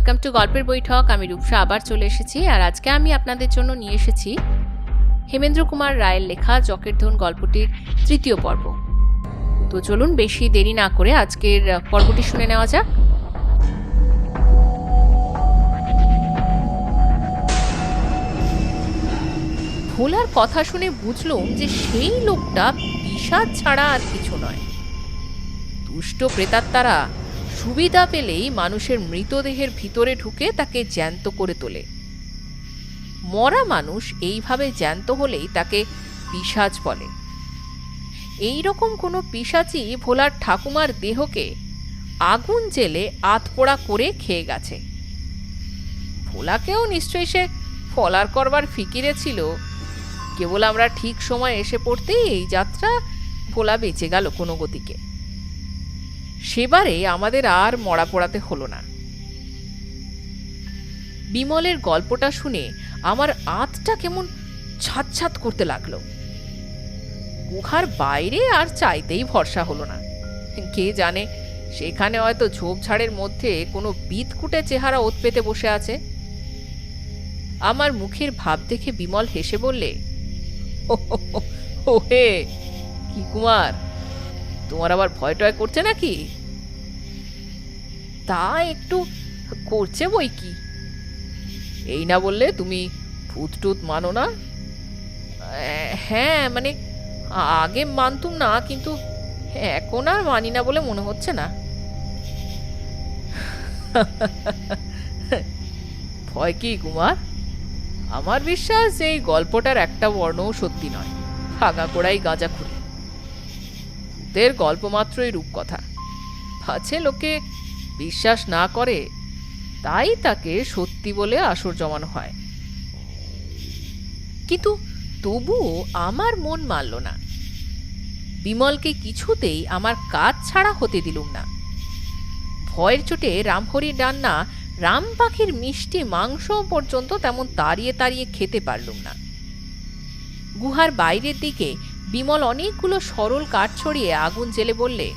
Welcome to গল্পের বৈঠক। আমি রূপসা আবার চলে এসেছি, আর আজকে আমি আপনাদের জন্য নিয়ে এসেছি হেমেন্দ্র কুমার রায়ের লেখা জকের ধন গল্পটির তৃতীয় পর্ব। তো চলুন বেশি দেরি না করে আজকের পর্বটি শুনে নেওয়া যাক। ভোলার কথা শুনে বুঝলুম যে সেই লোকটা পিশাচ ছাড়া আর কিছু নয়। দুষ্ট প্রেতাত্মারা সুবিধা পেলেই মানুষের মৃতদেহের ভিতরে ঢুকে তাকে জ্যান্ত করে তোলে। মরা মানুষ এইভাবে জ্যান্ত হলেই তাকে পিশাচ বলে। এই রকম কোনো পিশাচই ভোলার ঠাকুমার দেহকে আগুন জেলে আতপোড়া করে খেয়ে গেছে। ভোলাকেও নিশ্চয়ই সে ফলার করবার ফিকিরে ছিল। কেবল আমরা ঠিক সময় এসে পড়তেই এই যাত্রা ভোলা বেঁচে গেল কোনো গতিকে। সেবারে আমাদের আর মরা পোড়াতে হলো না। বিমলের গল্পটা শুনে আমার আঁতটা কেমন ছাতছাত করতে লাগলো। গুহার বাইরে আর চাইতেই ভরসা হলো না। কে জানে সেখানে হয়তো ঝোপঝাড়ের মধ্যে কোনো বিদকুটে চেহারা ওত পেতে বসে আছে। আমার মুখের ভাব দেখে বিমল হেসে বললে, ও হে কি কুমার, তোমার আবার ভয় টয় করছে নাকি? তা একটু করছে বই কি। এই না বললে তুমি ভূত টুত মানো না? হ্যাঁ, মানে আগে মানতুম না, কিন্তু এখন আর মানি না বলে মনে হচ্ছে না। ভয় কি কুমার? আমার বিশ্বাস এই গল্পটার একটা বর্ণও সত্যি নয়। আগাগোড়াই গাঁজাখুরি। ভূতের গল্প মাত্রই রূপকথা। পাছে লোকে বিশ্বাস না করে, তাই তাকে সত্যি বলে আসর জমানো হয়। কিন্তু তবুও আমার মন মানল না। বিমলকে কিছুতেই আমার কাজ ছাড়া হতে দিলুম না। ভয়ের চোটে রামহরির রান্না, রাম পাখির মিষ্টি মাংস পর্যন্ত তেমন তাড়িয়ে তাড়িয়ে খেতে পারলুম না। গুহার বাইরের দিকে বিমল অনেকগুলো সরল কাঠ ছড়িয়ে আগুন জেলে বললে,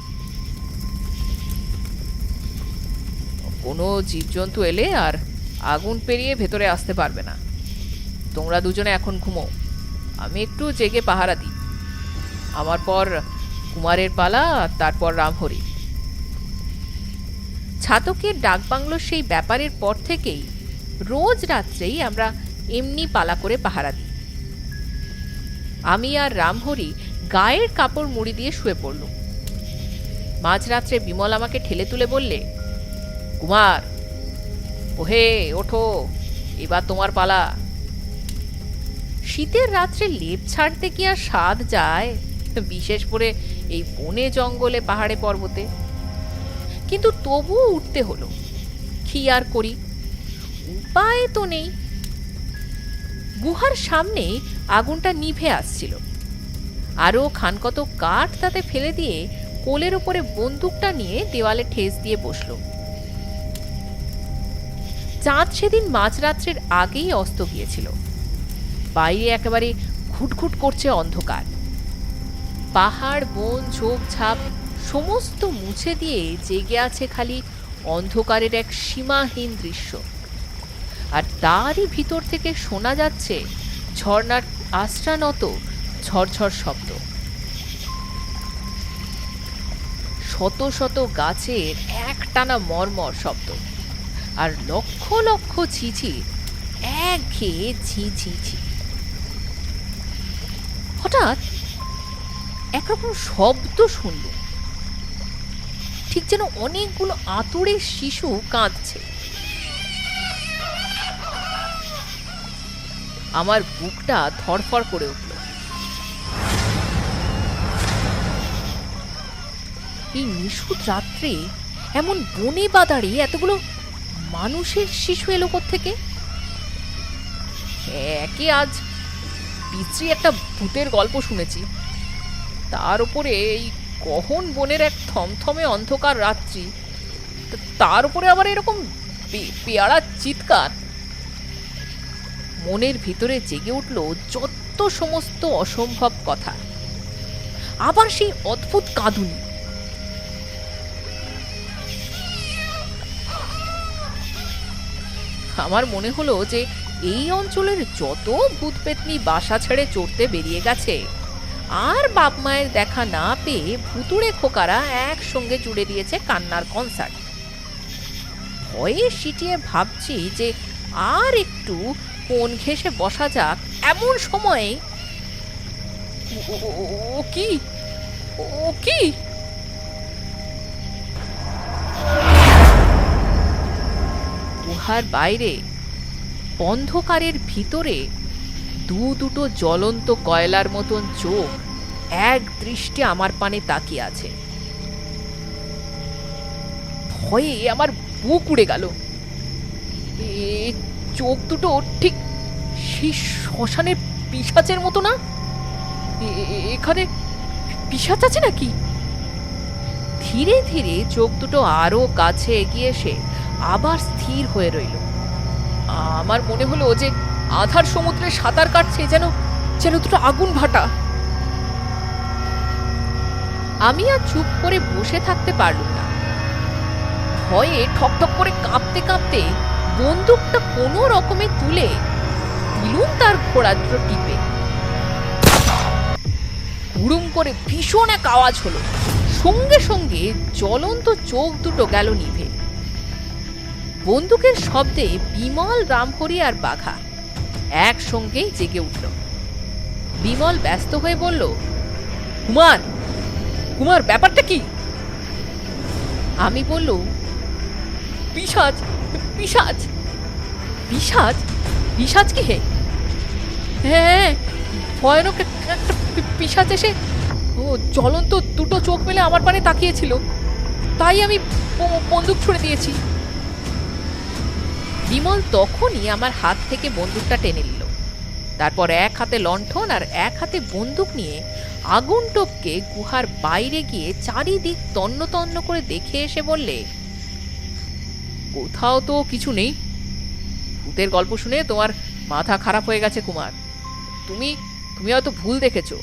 কোনো জীবজন্তু এলে আর আগুন পেরিয়ে ভেতরে আসতে পারবে না। তোমরা দুজনে এখন ঘুমো, আমি একটু জেগে পাহারা দিই। আমার পর কুমারের পালা, তারপর রামহরি। ছাতকের ডাকবাংলোর সেই ব্যাপারের পর থেকেই রোজ রাত্রেই আমরা এমনি পালা করে পাহারা দিই। আমি আর রামহরি গায়ের কাপড় মুড়ি দিয়ে শুয়ে পড়লুম। মাঝরাত্রে বিমল আমাকে ঠেলে তুলে বললে, কুমার ওহে ওঠো, এবার তোমার পালা। শীতের রাত্রে লেপ ছাড়তে কি আর স্বাদ যায়, বিশেষ করে এই বনে জঙ্গলে পাহাড়ে পর্বতে। কিন্তু তবুও উঠতে হলো। কি আর করি, উপায় তো নেই। গুহার সামনে আগুনটা নিভে আসছিল। আরো খানকত কাঠ তাতে ফেলে দিয়ে কোলের উপরে বন্দুকটা নিয়ে দেওয়ালে ঠেস দিয়ে বসল। চাঁদ সেদিন মাঝরাত্রের আগেই অস্ত গিয়েছিল। বাইরে একেবারে ঘুটঘুট করছে অন্ধকার। পাহাড়, বন, ঝোপঝাপ সমস্ত মুছে দিয়ে জেগে আছে খালি অন্ধকারের এক সীমাহীন দৃশ্য। আর তারই ভিতর থেকে শোনা যাচ্ছে ঝর্ণার আশ্রানত ঝরঝর শব্দ। শত শত গাছের একটানা মর্মর শব্দ, আর লক্ষ লক্ষ ঝিঝির একঘেয়ে ঝি ঝি ঝি। হঠাৎ একরকম শব্দ শুনল, ঠিক যেন অনেকগুলো আতুরে শিশু কাঁদছে। আমার বুকটা ধড়ফড় করে উঠল। এই নিশুত রাত্রে এমন বনে বাদারে এতগুলো মানুষের শিশু এলো কোত্থেকে? একে আজ বিশ্রী একটা ভূতের গল্প শুনেছি, তার উপরে এই গহন বনের এক থমথমে অন্ধকার রাত্রি, তার উপরে আবার এরকম পেয়ারা চিৎকার। মনের ভিতরে জেগে উঠল যত সমস্ত অসম্ভব কথা। আবার সেই অদ্ভুত কাঁদুনি। আমার মনে হলো যে এই অঞ্চলের যত ভূত পেতনি বাসা ছেড়ে চড়তে বেরিয়ে গেছে আর বাপ মায়ের দেখা না পেয়ে ভুতুড়ে খোকারা একসঙ্গে জুড়ে দিয়েছে কান্নার কনসার্ট। ভয়ে সিটিয়ে ভাবছি যে আর একটু কোণ ঘেঁষে বসা যাক, এমন সময়ে ও কি ও কি গুহার বাইরে অন্ধকারের ভিতরে দুটো জ্বলন্ত কয়লার মতন চোখ এক দৃষ্টে আমার পানে তাকিয়ে আছে। ভয়ে আমার বুক উড়ে গেল। চোখ দুটো ঠিক সেই শ্মশানের পিশাচের মতো না? এখানে পিশাচ আছে নাকি? ধীরে ধীরে চোখ দুটো আরো কাছে এগিয়ে এসে আবার স্থির হয়ে রইল। আমার মনে হলো যে আধার সমুদ্রে সাঁতার কাটছে যেন যেন দুটো আগুন ভাটা। আমি আর চুপ করে বসে থাকতে পারলাম না। ভয়ে ঠকঠক করে কাঁপতে কাঁপতে বন্দুকটা কোনো রকমে তুলে দিলুম তার ঘোড়া দুটো টিপে। হুড়ুম করে ভীষণ এক আওয়াজ হলো, সঙ্গে সঙ্গে জ্বলন্ত চোখ দুটো গেল নিভে। বন্দুকের শব্দে বিমল, রামহরি আর বাঘা একসঙ্গেই জেগে উঠল। বিমল ব্যস্ত হয়ে বলল, কুমার কুমার ব্যাপারটা কি? আমি বলল, পিশাচ পিশাচ পিশাচ পিশাচ কি হে? হ্যাঁ, ভয়ানক একটা পিশাচ এসে জ্বলন্ত দুটো চোখ মেলে আমার পানে তাকিয়েছিল, তাই আমি বন্দুক ছুড়ে দিয়েছি। বিমল তখনই আমার হাত থেকে বন্দুকটা টেনে নিল। তারপর এক হাতে লণ্ঠন আর এক হাতে বন্দুক নিয়ে আগুন টপকে গুহার বাইরে গিয়ে চারিদিক তন্ন তন্ন করে দেখে এসে বললে, কোথাও তো কিছু নেই। ভূতের গল্প শুনে তোমার মাথা খারাপ হয়ে গেছে কুমার, তুমি তুমি হয়তো ভুল দেখেছো।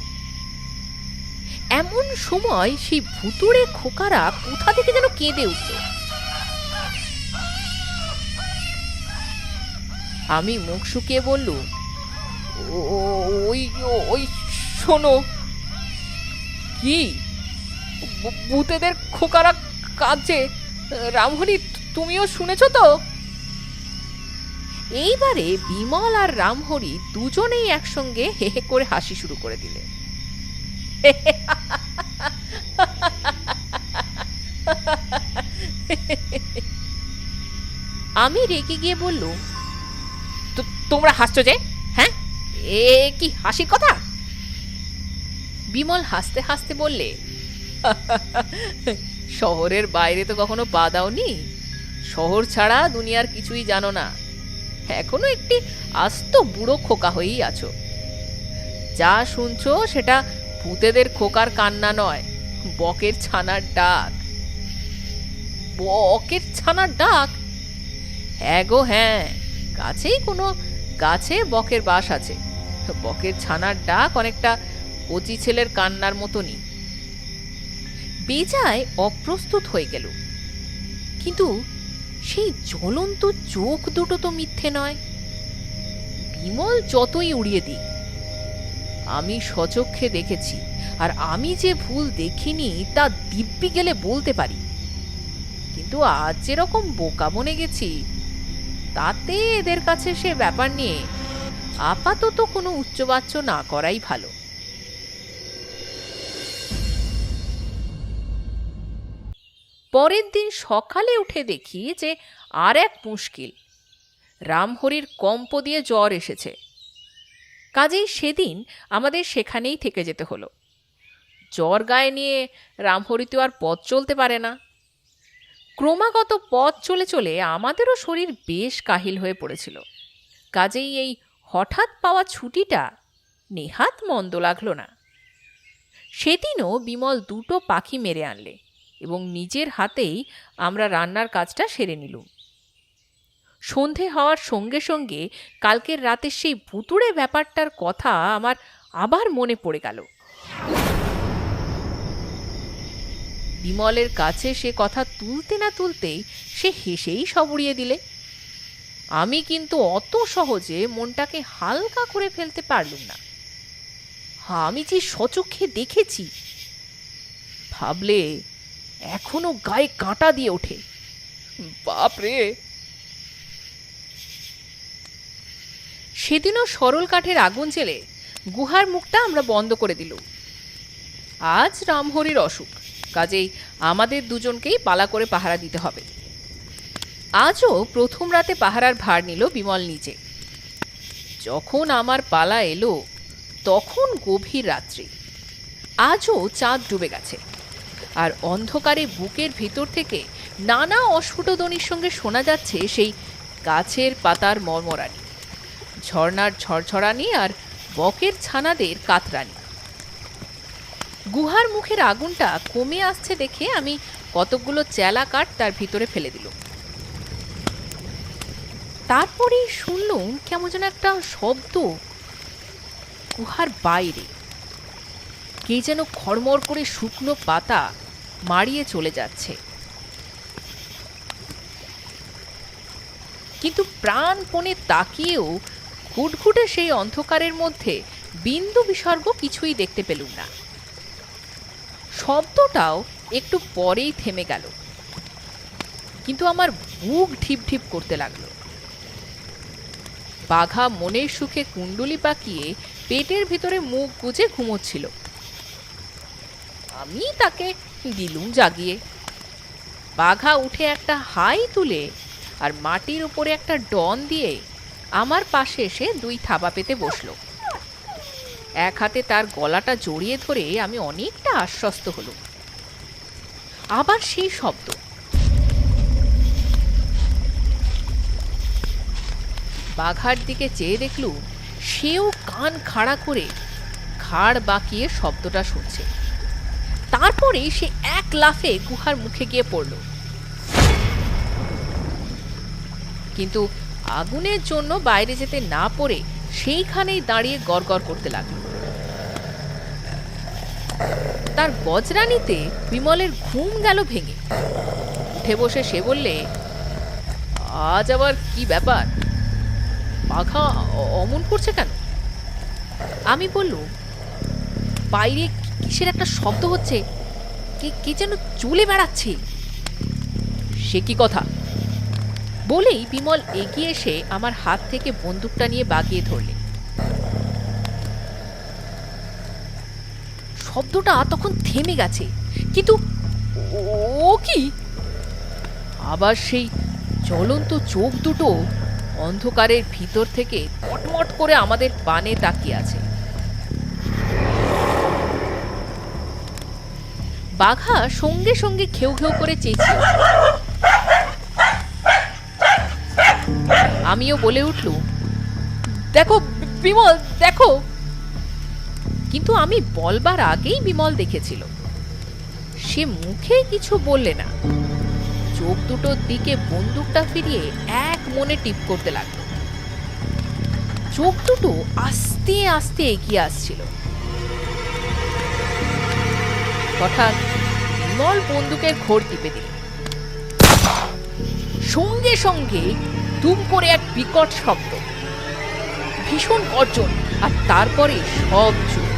এমন সময় সেই ভুতুড়ে খোকারা কোথা থেকে যেন কেঁদে উঠল। আমি মুখ শুকিয়ে বলল, ওই ওই শোনো। কি? ভূতেদের খোকারা কাঁদছে? রামহরি, তুমিও শুনেছ তো? এইবারে বিমল আর রামহরি দুজনেই একসঙ্গে হে হে করে হাসি শুরু করে দিলে। আমি রেগে গিয়ে বলল, তোমরা হাসছো যে? হ্যাঁ, এ কি হাসির কথা? বিমল হাসতে হাসতে বললে, শহরের বাইরে তো কখনো পা দাওনি, শহর ছাড়া দুনিয়ার কিছুই জানো না, এখনো একটি আস্ত বুড়ো খোকা হয়েই আছো। যা শুনছো সেটা ভূতেদের খোকার কান্না নয়, বকের ছানার ডাক। বকের ছানার ডাক? হ্যাঁ গো হ্যাঁ, কাছেই কোনো গাছে বকের বাস আছে। বকের ছানার ডাক অনেকটা কচি ছেলের কান্নার মতনই। বেজায় অপ্রস্তুত হয়ে গেল, কিন্তু সেই জ্বলন্ত চোখ দুটো তো মিথ্যে নয়। বিমল যতই উড়িয়ে দিক, আমি সচক্ষে দেখেছি, আর আমি যে ভুল দেখিনি তা দিব্যি গেলে বলতে পারি। কিন্তু আজ যেরকম বোকা বনে গেছি, তাতে এদের কাছে সে ব্যাপার নিয়ে আপাতত কোনো উচ্চবাচ্য না করাই ভালো। পরের দিন সকালে উঠে দেখি যে আর এক মুশকিল, রামহরির কম্প দিয়ে জ্বর এসেছে। কাজেই সেদিন আমাদের সেখানেই থেকে যেতে হলো। জ্বর গায়ে নিয়ে রামহরি তো আর পথ চলতে পারে না। ক্রমাগত পথ চলে চলে আমাদেরও শরীর বেশ কাহিল হয়ে পড়েছিল। কাজেই এই হঠাৎ পাওয়া ছুটিটা নেহাত মন্দ লাগলো না। সেদিনও বিমল দুটো পাখি মেরে আনলে এবং নিজের হাতেই আমরা রান্নার কাজটা সেরে নিলুম। সন্ধে হওয়ার সঙ্গে সঙ্গে কালকের রাতের সেই ভুতুড়ে ব্যাপারটার কথা আমার আবার মনে পড়ে গেল। বিমলের কাছে সে কথা তুলতে না তুলতেই সে হেসেই সব উড়িয়ে দিলে। আমি কিন্তু অত সহজে মনটাকে হালকা করে ফেলতে পারলুম না। আমি যে সচক্ষে দেখেছি, ভাবলে এখনো গায়ে কাঁটা দিয়ে ওঠে। বাপরে! সেদিনও সরল কাঠের আগুন জেলে গুহার মুখটা আমরা বন্ধ করে দিল। আজ রামহরির অসুখ, কাজেই আমাদের দুজনকেই পালা করে পাহারা দিতে হবে। আজও প্রথম রাতে পাহারার ভার নিল বিমল নিজে। যখন আমার পালা এলো তখন গভীর রাত্রি। আজও চাঁদ ডুবে গেছে, আর অন্ধকারে বুকের ভিতর থেকে নানা অস্ফুটধ্বনির সঙ্গে শোনা যাচ্ছে সেই গাছের পাতার মর্মরানি, ঝর্ণার ঝরঝরানি আর বকের ছানাদের কাতরানি। গুহার মুখের আগুনটা কমে আসছে দেখে আমি কতকগুলো চেলা কাঠ তার ভিতরে ফেলে দিল। তারপরেই শুনলুম কেমন যেন একটা শব্দ গুহার বাইরে। কে যেন খড়মড় করে শুকনো পাতা মারিয়ে চলে যাচ্ছে, কিন্তু প্রাণপণে তাকিয়েও ঘুটঘুটে সেই অন্ধকারের মধ্যে বিন্দু বিসর্গ কিছুই দেখতে পেলুম না। শব্দটাও একটু পরেই থেমে গেল, কিন্তু আমার বুক ঢিপ ঢিপ করতে লাগলো। বাঘা মনের সুখে কুণ্ডলি পাকিয়ে পেটের ভিতরে মুখ গুজে ঘুমোচ্ছিল। আমি তাকে দিলুম জাগিয়ে। বাঘা উঠে একটা হাই তুলে আর মাটির উপরে একটা ডন দিয়ে আমার পাশে এসে দুই থাবা পেতে বসলো। এক হাতে তার গলাটা জড়িয়ে ধরে আমি অনেকটা আশ্বস্ত হলো। আবার সেই শব্দ। বাঘার দিকে চেয়ে দেখলুম সেও কান খাড়া করে ঘাড় বাঁকিয়ে শব্দটা শুনছে। তারপরে সে এক লাফে গুহার মুখে গিয়ে পড়ল, কিন্তু আগুনের জন্য বাইরে যেতে না পড়ে সেইখানেই দাঁড়িয়ে গড়গড় করতে লাগল। তার বজ্রানিতে বিমলের ঘুম গেল ভেঙে। উঠে বসে সে বললে, আজ আবার কি ব্যাপার? বাঘা অমন করছে কেন? আমি বললুম, বাইরে কিসের একটা শব্দ হচ্ছে, কে যেন চলে বেড়াচ্ছে। সে কি কথা? বলেই বিমল এগিয়ে এসে আমার হাত থেকে বন্দুকটা নিয়ে বাগিয়ে ধরলে। শব্দটা তখন থেমে গেছে, কিন্তু ও কি? আবার সেই জ্বলন্ত চোখ দুটো অন্ধকারের ভিতর থেকে কটমট করে আমাদের পানে তাকিয়ে আছে। বাঘা সঙ্গে সঙ্গে ঘেউ ঘেউ করে চেঁচিয়ে। আমিও বলে উঠলুম, দেখো বিমল, দেখো। কিন্তু আমি বলবার আগেই বিমল দেখেছিল। সে মুখে কিছু বললে না, চোখ দুটোর দিকে বন্দুকটা ফিরিয়ে এক মনে টিপ করতে লাগলো। চোখ দুটো আস্তে আস্তে এগিয়ে আসছিল। হঠাৎ বিমল বন্দুকের ঘোর টিপে দিল। সঙ্গে সঙ্গে দুম করে এক বিকট শব্দ, ভীষণ গর্জন, আর তারপরে সব চোখ।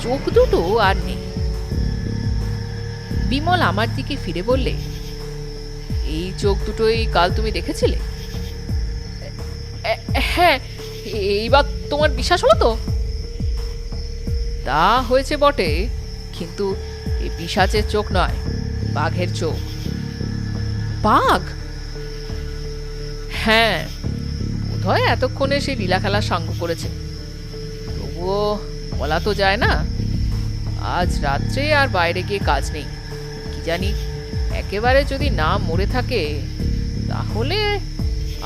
চোখ দুটো আর নেই। বিমল আমার দিকে ফিরে বললে, এই চোখ দুটোই কাল তুমি দেখেছিলে? হ্যাঁ, এইবার তোমার বিশ্বাস হলো তো? তা হয়েছে বটে, কিন্তু এই পিশাচের চোখ নয়, বাঘের চোখ। বাঘ? হ্যাঁ, বোধহয় এতক্ষণে সে লীলা খেলা সাঙ্গ করেছে। তবুও বলা তো যায় না। আজ রাত্রে আর বাইরে গিয়ে কাজ নেই। কি জানি, একেবারে যদি না মরে থাকে তাহলে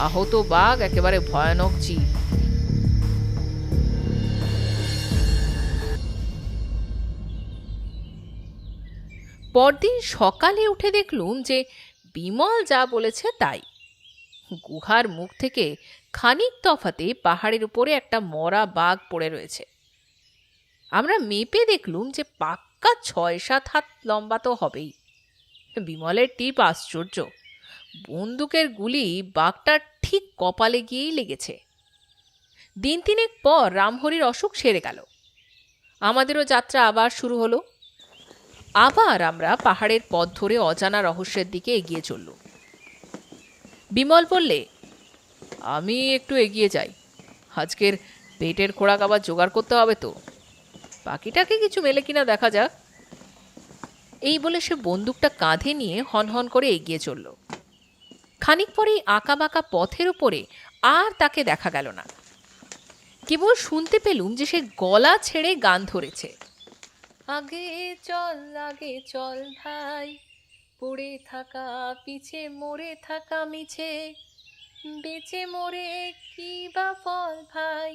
আহত বাঘ একেবারে ভয়ানক জীব। পরদিন সকালে উঠে দেখলুম যে বিমল যা বলেছে তাই। গুহার মুখ থেকে খানিক তফাতে পাহাড়ের উপরে একটা মরা বাঘ পড়ে রয়েছে। আমরা মেপে দেখলুম যে পাক্কা ৬-৭ হাত লম্বা তো হবেই। বিমলের টিপ আশ্চর্য, বন্দুকের গুলি বাঘটার ঠিক কপালে গিয়েই লেগেছে। দিন তিনেক পর রামহরির অসুখ সেরে গেল। আমাদেরও যাত্রা আবার শুরু হলো। আবার আমরা পাহাড়ের পথ ধরে অজানা রহস্যের দিকে এগিয়ে চলল। বিমল বললে, আমি একটু এগিয়ে যাই, আজকের পেটের খোরাক আবার জোগাড় করতে হবে তো, বাকিটাকে কিছু মেলে কিনা দেখা যাক। এই বলে সে বন্দুকটা কাঁধে নিয়ে হনহন করে এগিয়ে চলল। খানিক পরেই আঁকা বাঁকা পথের উপরে আর তাকে দেখা গেল না। কেবল শুনতে পেলুম যে সে গলা ছেড়ে গান ধরেছে, আগে চল ভাই, পড়ে থাকা পিছে মরে থাকা মিছে, বেঁচে মরে কি বা ফল ভাই।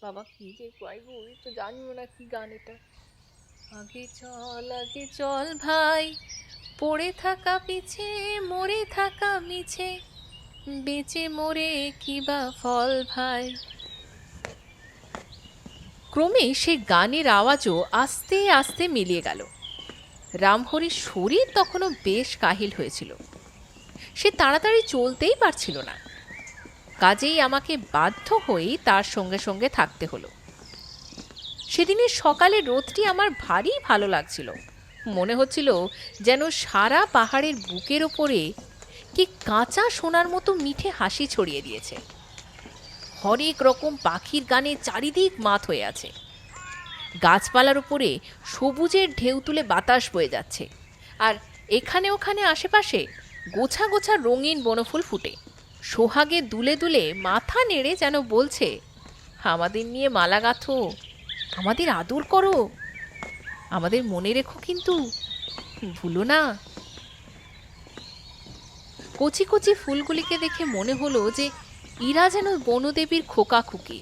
বাবা কি যে গাইবো, তো জানিও না কি গান এটা। আগে চল ভাই, পড়ে থাকা পিছে মরে থাকা মিছে, বেঁচে মরে কি বা ফল ভাই। ক্রমে সে গানের আওয়াজও আস্তে আস্তে মিলিয়ে গেল। রামহরির শরীর তখনও বেশ কাহিল হয়েছিল, সে তাড়াতাড়ি চলতেই পারছিল না। কাজেই আমাকে বাধ্য হয়েই তার সঙ্গে সঙ্গে থাকতে হলো। সেদিনের সকালে রোদটি আমার ভারী ভালো লাগছিল। মনে হচ্ছিল যেন সারা পাহাড়ের বুকের ওপরে কি কাঁচা সোনার মতো মিঠে হাসি ছড়িয়ে দিয়েছে। হরেক রকম পাখির গানে চারিদিক মাত হয়ে আছে। গাছপালার উপরে সবুজের ঢেউ তুলে বাতাস বয়ে যাচ্ছে, আর এখানে ওখানে আশেপাশে গোছা গোছা রঙিন বনফুল ফুটে সোহাগে দুলে দুলে মাথা নেড়ে যেন বলছে, আমাদের নিয়ে মালা গাঁথো, আমাদের আদর করো, আমাদের মনে রেখো, কিন্তু ভুলো না। কচি কচি ফুলগুলিকে দেখে মনে হলো যে ইরা যেন বনদেবীর খোকা খুকি।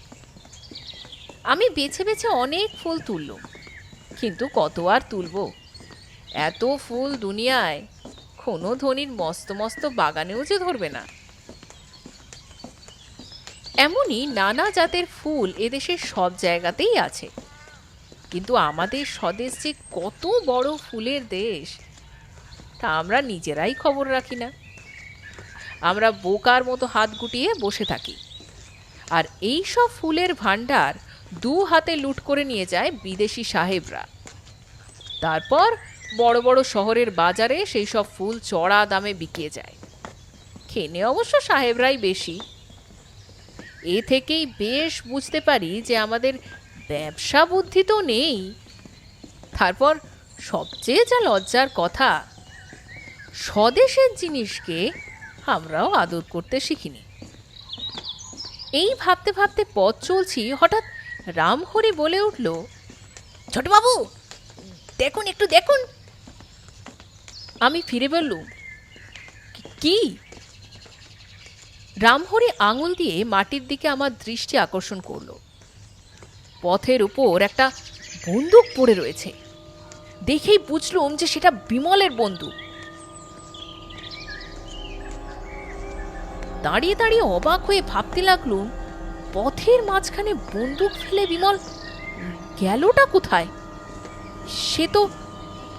আমি বেছে বেছে অনেক ফুল তুললুম, কিন্তু কত আর তুলব, এত ফুল দুনিয়ায় কোনো ধনীর মস্ত মস্ত বাগানেও যে ধরবে না। এমনই নানা জাতের ফুল এদেশের সব জায়গাতেই আছে, কিন্তু আমাদের স্বদেশ যে কত বড় ফুলের দেশ তা আমরা নিজেরাই খবর রাখি না। আমরা বোকার মতো হাত গুটিয়ে বসে থাকি, আর এই সব ফুলের ভাণ্ডার দু হাতে লুট করে নিয়ে যায় বিদেশি সাহেবরা। তারপর বড় বড় শহরের বাজারে সেই সব ফুল চড়া দামে বিকিয়ে যায়। কেনে অবশ্য সাহেবরাই বেশি। এ থেকেই বেশ বুঝতে পারি যে আমাদের ব্যবসা বুদ্ধি তো নেই। তারপর সবচেয়ে যা লজ্জার কথা, স্বদেশের জিনিসকে আমরাও আদর করতে শিখিনি। এই ভাবতে ভাবতে পথ চলছি, হঠাৎ রামহরি বলে উঠল, ছোটবাবু দেখুন, একটু দেখুন। আমি ফিরে বললুম, কি? রামহরি আঙুল দিয়ে মাটির দিকে আমার দৃষ্টি আকর্ষণ করল। পথের উপর একটা বন্দুক পড়ে রয়েছে। দেখেই বুঝলুম যে সেটা বিমলের বন্দুক। দাঁড়িয়ে দাঁড়িয়ে অবাক হয়ে ভাবতে লাগলুম, পথের মাঝখানে বন্দুক ফেলে বিমল গেলটা কোথায়? সে তো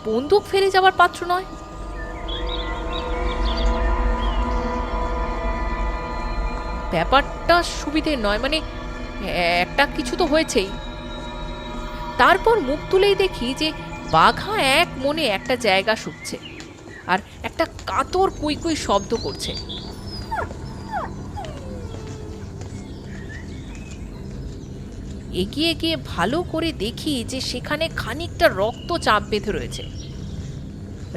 বন্দুক ফেলে যাবার পাত্র নয়। ব্যাপারটা সুবিধে নয়, মানে একটা কিছু তো হয়েছেই। তারপর মুখ তুলেই দেখি যে বাঘা এক মনে একটা জায়গা শুকছে আর একটা কাতর কুই কুই শব্দ করছে। এগিয়ে গিয়ে ভালো করে দেখি যে সেখানে খানিকটা রক্ত চাপ বেঁধে রয়েছে।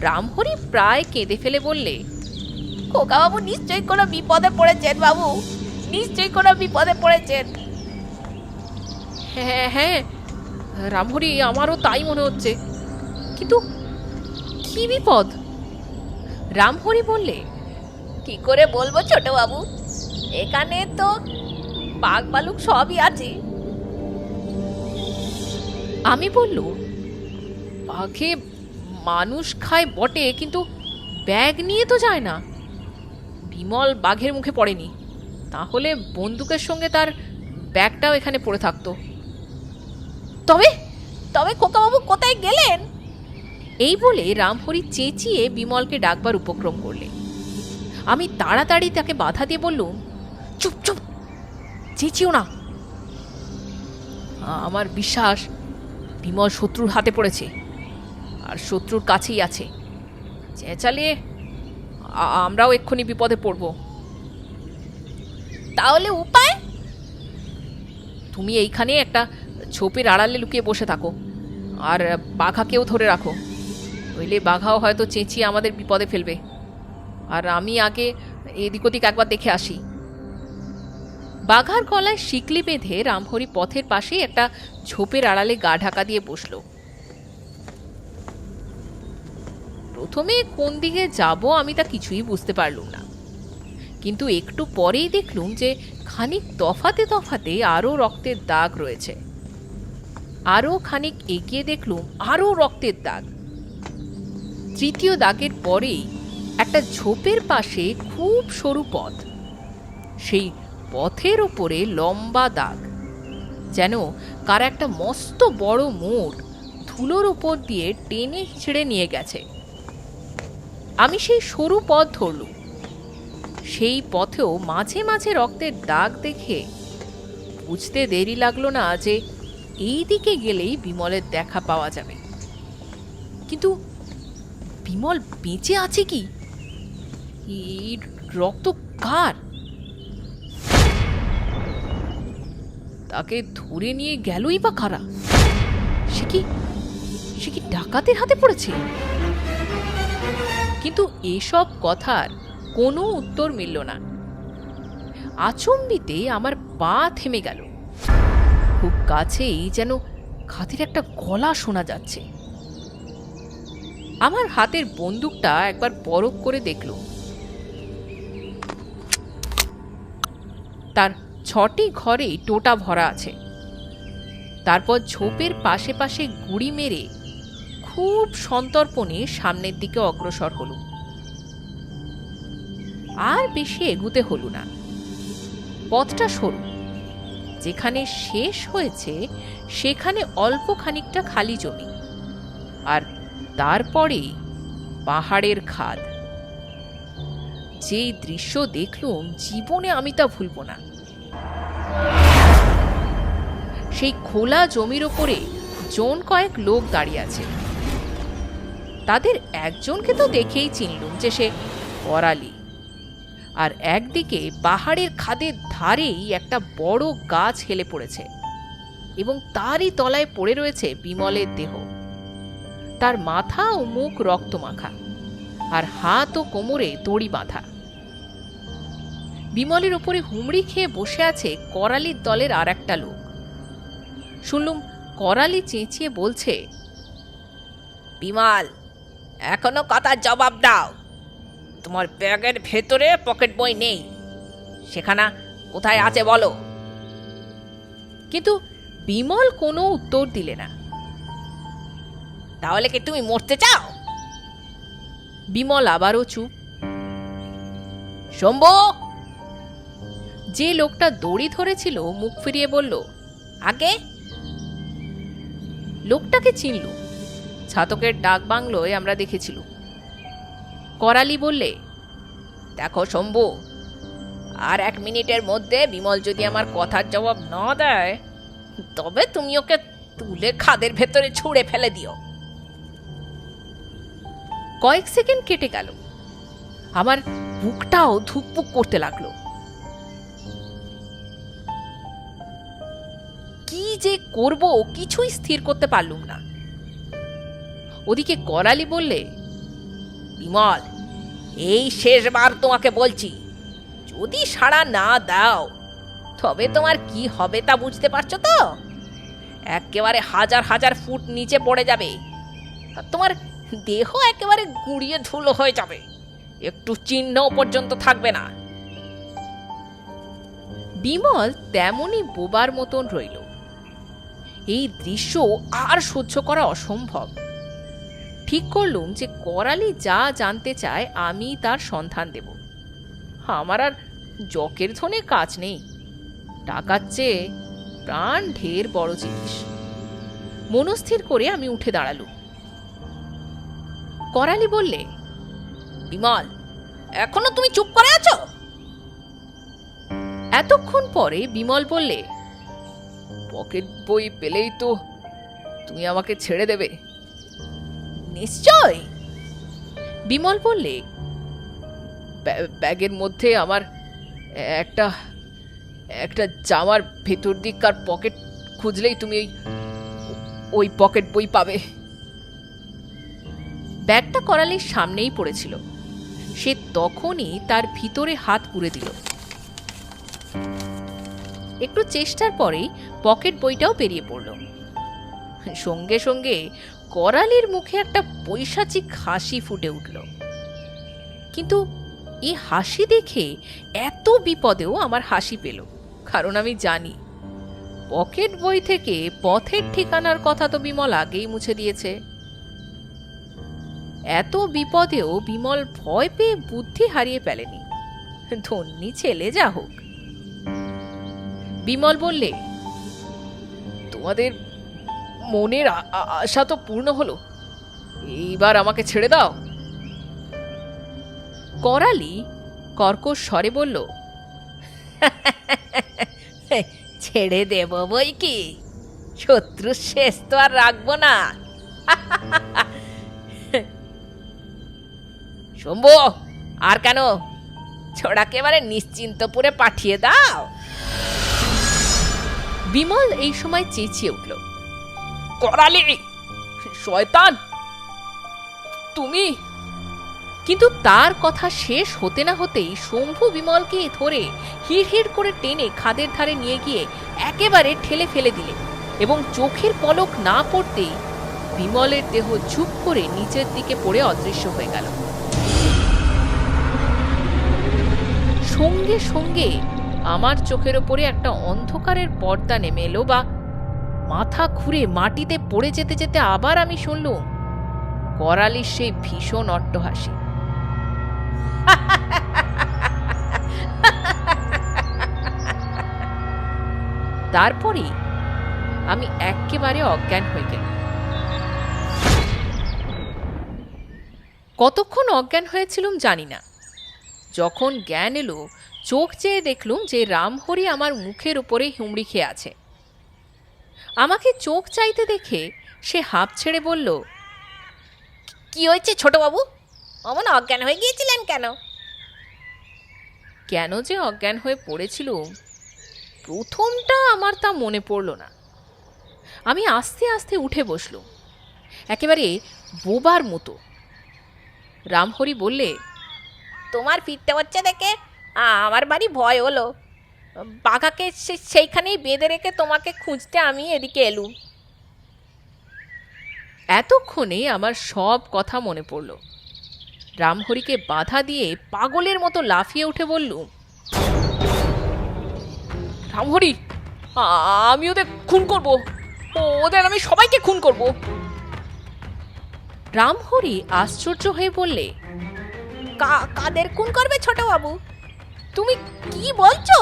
রামহরি প্রায় কেঁদে ফেলে বললে, খোকা বাবু নিশ্চয়ই কোনো বিপদে পড়েছেন, বাবু নিশ্চয়ই কোনো বিপদে পড়েছেন। হ্যাঁ হ্যাঁ রামহরি, আমারও তাই মনে হচ্ছে, কিন্তু কি বিপদ? রামহরি বললে, কি করে বলবো ছোট বাবু, এখানে তো বাঘ ভালুক সবই আছে। আমি বলল, বাঘে মানুষ খায় বটে, কিন্তু ব্যাগ নিয়ে তো যায় না। বিমল বাঘের মুখে পড়েনি, তাহলে বন্দুকের সঙ্গে তার ব্যাগটাও এখানে পড়ে থাকতো। তবে তবে খোকাবাবু কোথায় গেলেন? এই বলে রামহরি চেঁচিয়ে বিমলকে ডাকবার উপক্রম করলে। আমি তাড়াতাড়ি তাকে বাধা দিয়ে বললুম, চুপ চুপ, চেঁচিও না। আমার বিশ্বাস বিমল শত্রুর হাতে পড়েছে, আর শত্রুর কাছেই আছে। চেঁচালে আমরাও এক্ষুনি বিপদে পড়ব। তাহলে উপায়? তুমি এইখানে একটা ঝোপের আড়ালে লুকিয়ে বসে থাকো, আর বাঘাকেও ধরে রাখো, নইলে বাঘাও হয়তো চেঁচিয়ে আমাদের বিপদে ফেলবে। আর আমি আগে এদিক ওদিক একবার দেখে আসি। বাঘার গলায় শিকলি বেঁধে রামহরি পথের পাশেই একটা ঝোপের আড়ালে গা ঢাকা দিয়ে বসল। প্রথমে কোন দিকে যাব আমি তা কিছুই বুঝতে পারলুম না, কিন্তু একটু পরেই দেখলুম যে খানিক তফাতে তফাতে আরও রক্তের দাগ রয়েছে। আরও খানিক এগিয়ে দেখলুম আরও রক্তের দাগ। তৃতীয় দাগের পরেই একটা ঝোপের পাশে খুব সরু পথ, সেই পথের ওপরে লম্বা দাগ, যেন কার একটা মস্ত বড় মোট ধুলোর ওপর দিয়ে টেনে হিঁচড়ে নিয়ে গেছে। আমি সেই সরু পথ ধরলুম। সেই পথেও মাঝে মাঝে রক্তের দাগ দেখে বুঝতে দেরি লাগলো না যে এই দিকে গেলেই বিমলের দেখা পাওয়া যাবে। কিন্তু বিমল বেঁচে আছে কি? এই রক্ত কার? তাকে ধরে নিয়ে গেলই বা কারা? সে কি ডাকাতের হাতে পড়েছে? কিন্তু এসব কথার কোনো উত্তর মিলল না। আচম্বিতে আমার পা থেমে গেল। খুব কাছেই যেন খাতের একটা গলা শোনা যাচ্ছে। আমার হাতের বন্দুকটা একবার পরখ করে দেখল। তার 6টি ঘরে টোটা ভরা আছে। তারপর ঝোপের পাশে পাশে গুড়ি মেরে খুব সন্তর্পণে সামনের দিকে অগ্রসর হল। আর বেশি এগুতে হল না। পথটা সরু, যেখানে শেষ হয়েছে সেখানে অল্প খানিকটা খালি জমি, আর তারপরে পাহাড়ের খাদ। যেই দৃশ্য দেখলুম জীবনে আমি তা ভুলব না। সেই খোলা জমির ওপরে জন কয়েক লোক দাঁড়িয়ে আছে। তাদের একজনকে তো দেখেই চিনলুম যে সে করালি। আর একদিকে পাহাড়ের খাদের ধারেই একটা বড় গাছ হেলে পড়েছে, এবং তারই তলায় পড়ে রয়েছে বিমলের দেহ। তার মাথা ও মুখ রক্তমাখা, আর হাত ও কোমরে দড়ি বাঁধা। বিমলের উপরে হুমড়ি খেয়ে বসে আছে করালির দলের আর একটা লোক। শুনলুম করালি চেঁচিয়ে বলছে, বিমল, এখনো কথার জবাব দাও। তোমার ব্যাগের ভেতরে পকেট বই নেই, সেখানা কোথায় আছে বলো। কিন্তু বিমল কোনো উত্তর দিলে না। তাহলে কি তুমি মরতে চাও? বিমল আবারও চুপ। শম্ভু! যে লোকটা দড়ি ধরেছিল মুখ ফিরিয়ে বলল, আগে। লোকটাকে চিনল, ছাতকের ডাক বাংলোয় আমরা দেখেছিল। করালি বললে, দেখো শম্ভু, আর 1 মিনিটের মধ্যে বিমল যদি আমার কথার জবাব না দেয়, তবে তুমি ওকে তুলে খাদের ভেতরে ছুঁড়ে ফেলে দিও। কয়েক সেকেন্ড কেটে গেল। আমার বুকটাও ধুকপুক করতে লাগলো। কি যে করব কিছুই স্থির করতে পারলুম না। ওদিকে করালি বললে, বিমল, এই শেষবার তোমাকে বলছি, যদি সাড়া না দাও তবে তোমার কি হবে তা বুঝতে পারছো তো? একেবারে হাজার হাজার ফুট নিচে পড়ে যাবে, আর তোমার দেহ একেবারে গুঁড়িয়ে ধুলো হয়ে যাবে, একটু চিহ্ন পর্যন্ত থাকবে না। বিমল তেমনি বোবার মতন রইল। এই দৃশ্য আর সহ্য করা অসম্ভব। ঠিক করলুম যে করালি যা জানতে চায় আমি তার সন্ধান দেব। আমার আর জকের ধনে কাজ নেই। টাকার চেয়ে প্রাণ ঢের বড় জিনিস। মনস্থির করে আমি উঠে দাঁড়ালুম। করালি বললে, বিমল, এখনো তুমি চুপ করে আছো? এতক্ষণ পরে বিমল বললে, পকেট বই পেলেই তো তুমি আমাকে ছেড়ে দেবে? নিশ্চয়। বিমল বললে, ব্যাগের মধ্যে আমার একটা একটা জামার ভেতর দিককার পকেট খুঁজলেই তুমি ওই পকেট বই পাবে। ব্যাগটা করালির সামনেই পড়েছিল। সে তখনই তার ভিতরে হাত পুরে দিল। একটু চেষ্টার পরেই পকেট বইটাও বেরিয়ে পড়ল। সঙ্গে সঙ্গে করালির মুখে একটা পৈশাচিক হাসি ফুটে উঠল। কিন্তু এই হাসি দেখে এত বিপদেও আমার হাসি পেল, কারণ আমি জানি পকেট বই থেকে পথের ঠিকানার কথা তো বিমল আগেই মুছে দিয়েছে। এত বিপদেও বিমল ভয় পেয়ে বুদ্ধি হারিয়ে ফেলেনি। ধন্যী ছেলে যা হোক। বিমল বললে, তোমাদের মনের আশা তো পূর্ণ হলো, এইবার আমাকে ছেড়ে দাও। করালি কর্কশ স্বরে বলল, ছেড়ে দেব বই কি, শত্রুর শেষ তো আর রাখবো না। শম্ভু, আর কেন, ছোড়াকে এবারে নিশ্চিন্তপুরে পাঠিয়ে দাও। বিমল এই সময় চেঁচিয়ে উঠল, করালি, শয়তান তুমি! কিন্তু তার কথা শেষ হতে না হতেই শম্ভু বিমলকে ধরে হিড় করে টেনে খাদের ধারে নিয়ে গিয়ে একেবারে ঠেলে ফেলে দিলে এবং চোখের পলক না পড়তেই বিমলের দেহ ঝুপ করে নিচের দিকে পড়ে অদৃশ্য হয়ে গেল। সঙ্গে সঙ্গে আমার চোখের ওপরে একটা অন্ধকারের পর্দা নেমে এলো, বা মাথা ঘুরে মাটিতে পড়ে যেতে যেতে আবার আমি শুনলুম করালির সেই ভীষণ অট্টহাসি। তারপরেই আমি একেবারে অজ্ঞান হয়ে গেলাম। কতক্ষণ অজ্ঞান হয়েছিলুম জানি না। যখন জ্ঞান এলো, চোখ চেয়ে দেখলুম যে রামহরি আমার মুখের উপরে হুমড়ি খেয়ে আছে। আমাকে চোখ চাইতে দেখে সে হাঁপ ছেড়ে বলল, কি হয়েছে ছোটবাবু, অমন অজ্ঞান হয়ে গিয়েছিলেন কেন? কেন যে অজ্ঞান হয়ে পড়েছিল প্রথমটা আমার তা মনে পড়ল না। আমি আস্তে আস্তে উঠে বসলুম, একেবারে বোবার মতো। রামহরি বললে, তোমার ফিরতে হচ্ছে দেখে আমার বাড়ি ভয় হলো, বাঘাকে সেইখানেই বেঁধে রেখে তোমাকে খুঁজতে আমি এদিকে এলুম। এতক্ষণে আমার সব কথা মনে পড়ল। রামহরিকে বাধা দিয়ে পাগলের মতো লাফিয়ে উঠে বললুম, রামহরি, আমি ওদের খুন করব, ওদের আমি সবাইকে খুন করব। রামহরি আশ্চর্য হয়ে বললে, কাদের খুন করবে ছোটবাবু, তুমি কি বলছো?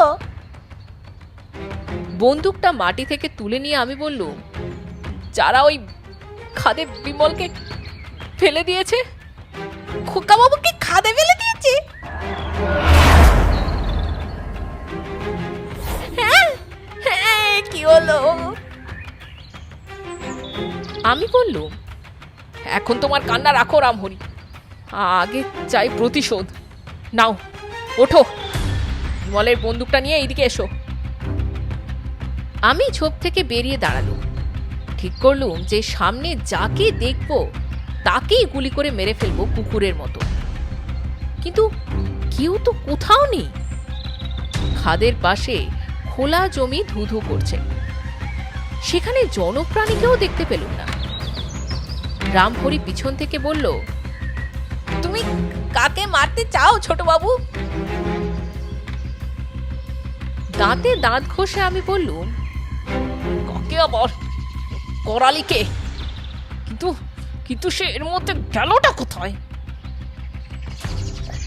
বন্দুকটা মাটি থেকে তুলে নিয়ে আমি বললুম, যারা ওই খাদে বিমলকে ফেলে দিয়েছে। খোকাবাবুকে খাদে ফেলে দিয়েছে? হ্যাঁ হ্যাঁ, কি হলো? আমি বললুম, এখন তোমার কান্না রাখো রামহরি, আগে চাই প্রতিশোধ। নাও ওঠো, বিমলের বন্দুকটা নিয়ে এইদিকে এসো। আমি ঝোপ থেকে বেরিয়ে দাঁড়ালুম। ঠিক করলুম যে সামনে যাকে দেখব তাকেই গুলি করে মেরে ফেলবো কুকুরের মতো। কিন্তু কেউ তো কোথাও নেই। খাদের পাশে খোলা জমি ধুধু করছে, সেখানে জনপ্রাণীকেও দেখতে পেলুম না। রামহরি পিছন থেকে বলল, তুমি কাকে মারতে চাও ছোটবাবু? দাঁতে দাঁত ঘষে আমি বললুম, কাকে আবার? করালিকে। কিন্তু কিন্তু সে এর মধ্যে গেলটা কোথায়?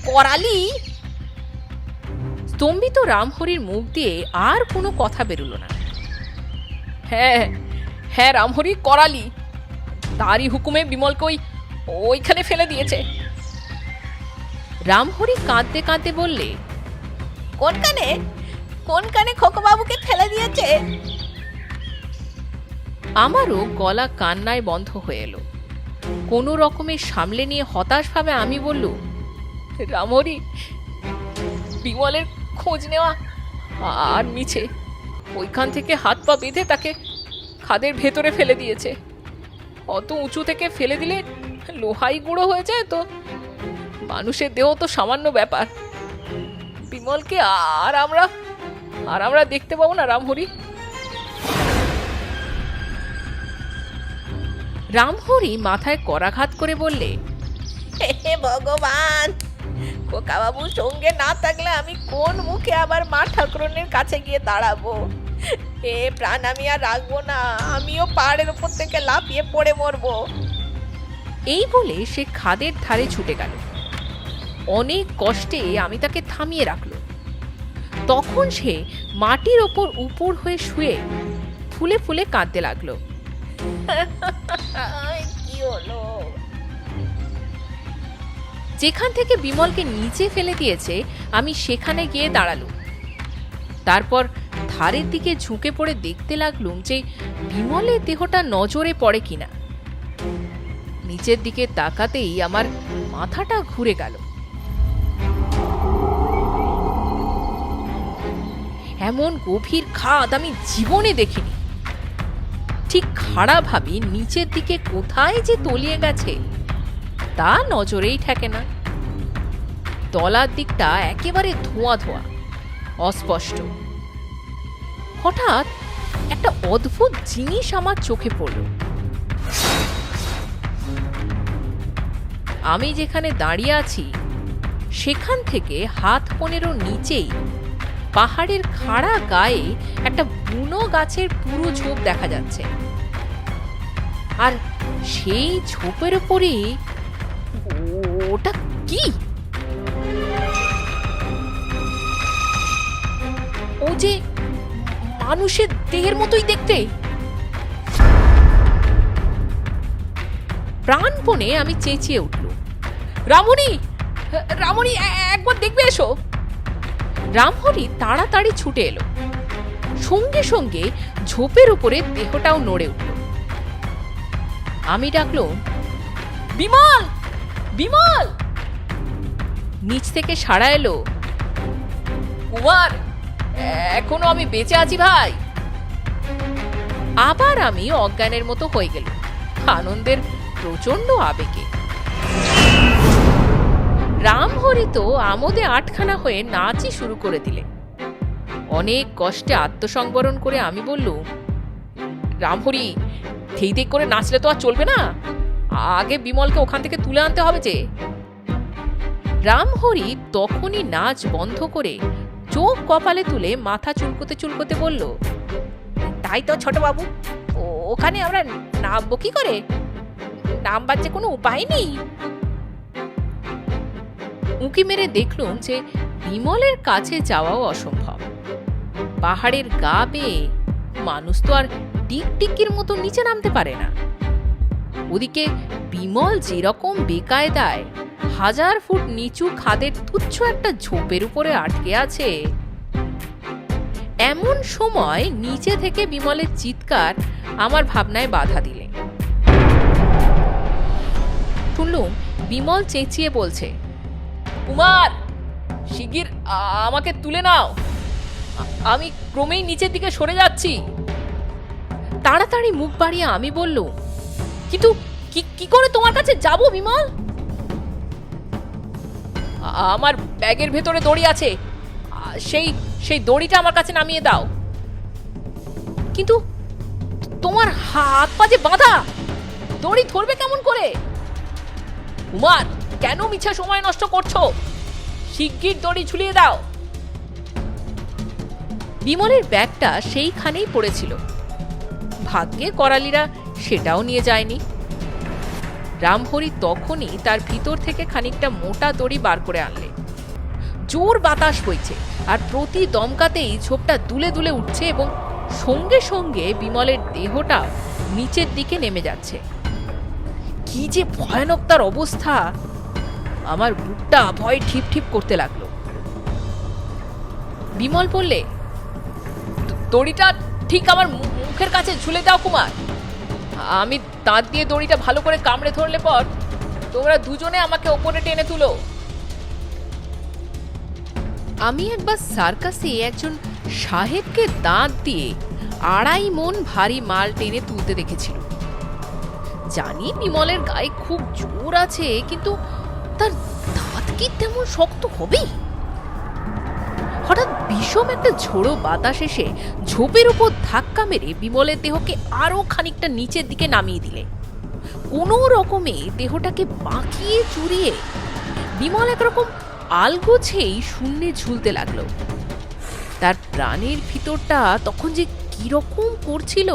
করালি? স্তম্ভিত রামহরির মুখ দিয়ে আর কোনো কথা বেরোল না। হ্যাঁ হ্যাঁ, রামহরি, করালি, তারই হুকুমে বিমলকে ওইখানে ফেলে দিয়েছে। রামহরি কাঁদতে কাঁদতে বললে, কোনখানে খোকাবাবুকে ফেলে দিয়েছে? আমারও গলা কান্নায় বন্ধ হয়ে এলো। কোনো রকমে সামলে নিয়ে হতাশভাবে আমি বললুম, রামহরি, বিমলের খোঁজ নেওয়া আর মিছে। ওইখান থেকে হাত পা বেঁধে তাকে খাদের ভেতরে ফেলে দিয়েছে। অত উঁচু থেকে ফেলে দিলে লোহাই গুঁড়ো হয়ে যায় তো। মানুষের দেহ তো সামান্য ব্যাপার। বিমলকে আর আমরা দেখতে পাবো না রামহরি। রামহরি মাথায় করাঘাত করে বললে, হে ভগবান, খোকাবাবুর সঙ্গে না থাকলে আমি কোন মুখে আবার মা ঠাকুরনের কাছে গিয়ে দাঁড়াবো? এ প্রাণ আমি আর রাখবো না, আমিও পাহাড়ের উপর থেকে লাফিয়ে পড়ে মরবো। এই বলে সে খাদের ধারে ছুটে গেল। অনেক কষ্টে আমি তাকে থামিয়ে রাখল। তখন সে মাটির ওপর উপর হয়ে শুয়ে ফুলে ফুলে কাঁদতে লাগলো। কি হলো? যেখান থেকে বিমলকে নিচে ফেলে দিয়েছে আমি সেখানে গিয়ে দাঁড়ালুম। তারপর ধারের দিকে ঝুঁকে পড়ে দেখতে লাগলুম যে বিমলের দেহটা নজরে পড়ে কিনা। নিচের দিকে তাকাতেই আমার মাথাটা ঘুরে গেল। এমন গভীর খাদ আমি জীবনে দেখিনি। ঠিক খাড়া ভাবে নিচের দিকে কোথায় যে তলিয়ে গেছে তা নজরেই ঠেকে না। তলার দিকটা একেবারে ধোঁয়া ধোঁয়া, অস্পষ্ট। হঠাৎ একটা অদ্ভুত জিনিস আমার চোখে পড়ল। আমি যেখানে দাঁড়িয়ে আছি সেখান থেকে হাত 15 নিচেই পাহাড়ের খাড়া গায়ে একটা বুনো গাছের পুরো ঝোপ দেখা যাচ্ছে। আর সেই ঝোপের উপরে ওটা কি? ও যে মানুষের দেহের মতোই দেখতে। প্রাণপণে আমি চেঁচিয়ে উঠল, রামহরি, রামহরি, একবার দেখবে এসো। রামহরি তাড়াতাড়ি ছুটে এলো। সঙ্গে সঙ্গে ঝোপের উপরে দেহটাও নড়ে উঠল। আমি ডাকলাম, বিমল, বিমল। নিচ থেকে সাড়া এলো, কুমার, এখনো আমি বেঁচে আছি ভাই। আবার আমি অজ্ঞানের মতো হয়ে গেল আনন্দের প্রচন্ড আবেগে। রামহরি তো আমোদে আটখানা হয়ে নাচই শুরু করে দিলে। অনেক কষ্টে আত্মসংবরণ করে আমি বললুম, রামহরি, ধেই ধেই করে নাচলে তো আর চলবে না, আগে বিমলকে ওখান থেকে তুলে আনতে হবে যে। রামহরি তখনই নাচ বন্ধ করে চোখ কপালে তুলে মাথা চুলকোতে চুলকোতে বলল, তাই তো ছোট বাবু, ওখানে আমরা নামবো কি করে? নামবার যে কোনো উপায় নেই। উঁকি মেরে দেখলুম যে বিমলের কাছে যাওয়াও অসম্ভব। পাহাড়ের গা বেয়ে মানুষ তো আর টিকটিকির মতো নিচে নামতে পারে না। ওদিকে বিমল যেরকম বেকায়দায় 1000 ফুট নিচু খাদের তুচ্ছ একটা ঝোপের উপরে আটকে আছে, এমন সময় নিচে থেকে বিমলের চিৎকার আমার ভাবনায় বাধা দিলে। শুনলুম বিমল চেঁচিয়ে বলছে, কুমার, শিগগির আমাকে তুলে নাও, আমি ক্রমেই নিচের দিকে সরে যাচ্ছি। তাড়াতাড়ি মুখ বাড়িয়ে আমি বললুম, কিন্তু কি করে তোমার কাছে যাব বিমল? আমার ব্যাগের ভেতরে দড়ি আছে, সেই দড়িটা আমার কাছে নামিয়ে দাও। কিন্তু তোমার হাত পা যে বাঁধা, দড়ি ধরবে কেমন করে? কুমার, কেন মিছা সময় নষ্ট করছো? শিগগির দড়ি ঝুলিয়ে দাও। বিমলের ব্যাগটা সেইখানেই পড়েছিল। ভাগ্যে করালিরা সেটাও নিয়ে যায়নি। রামহরি তখনই তার ভিতর থেকে খানিকটা মোটা দড়ি বার করে আনলে। জোর বাতাস বইছে আর প্রতি দমকাতেই ঝোপটা দুলে দুলে উঠছে এবং সঙ্গে সঙ্গে বিমলের দেহটা নিচের দিকে নেমে যাচ্ছে। কি যে ভয়ানক তার অবস্থা! আমার বুকটা ভয় ঠিপ ঠিপ করতে লাগলো। বিমল বললে, দড়িটা ঠিক আমার মুখের কাছে ঝুলে দাও কুমার। আমি দাঁত দিয়ে দড়িটা ভালো করে কামড়ে ধরলে পর তোমরা দুজনে আমাকে ওপরে টেনে তুলো। আমি একবার সার্কাসে একজন সাহেবকে দাঁত দিয়ে 2.5 মণ ভারী মাল টেনে তুলতে দেখেছিল। জানি বিমলের গায়ে খুব জোর আছে, কিন্তু তার দাঁত কি তেমন শক্ত হবে? হঠাৎ বিষম একটা ঝোড়ো বাতাস এসে ঝোপের উপর ধাক্কা মেরে বিমলের দেহকে আরো খানিকটা নিচের দিকে নামিয়ে দিলে। কোনো রকমে দেহটাকে বাঁকিয়ে চুরিয়ে বিমল একরকম আলগোছেই শূন্যে ঝুলতে লাগলো। তার প্রাণের ভিতরটা তখন যে কিরকম করছিল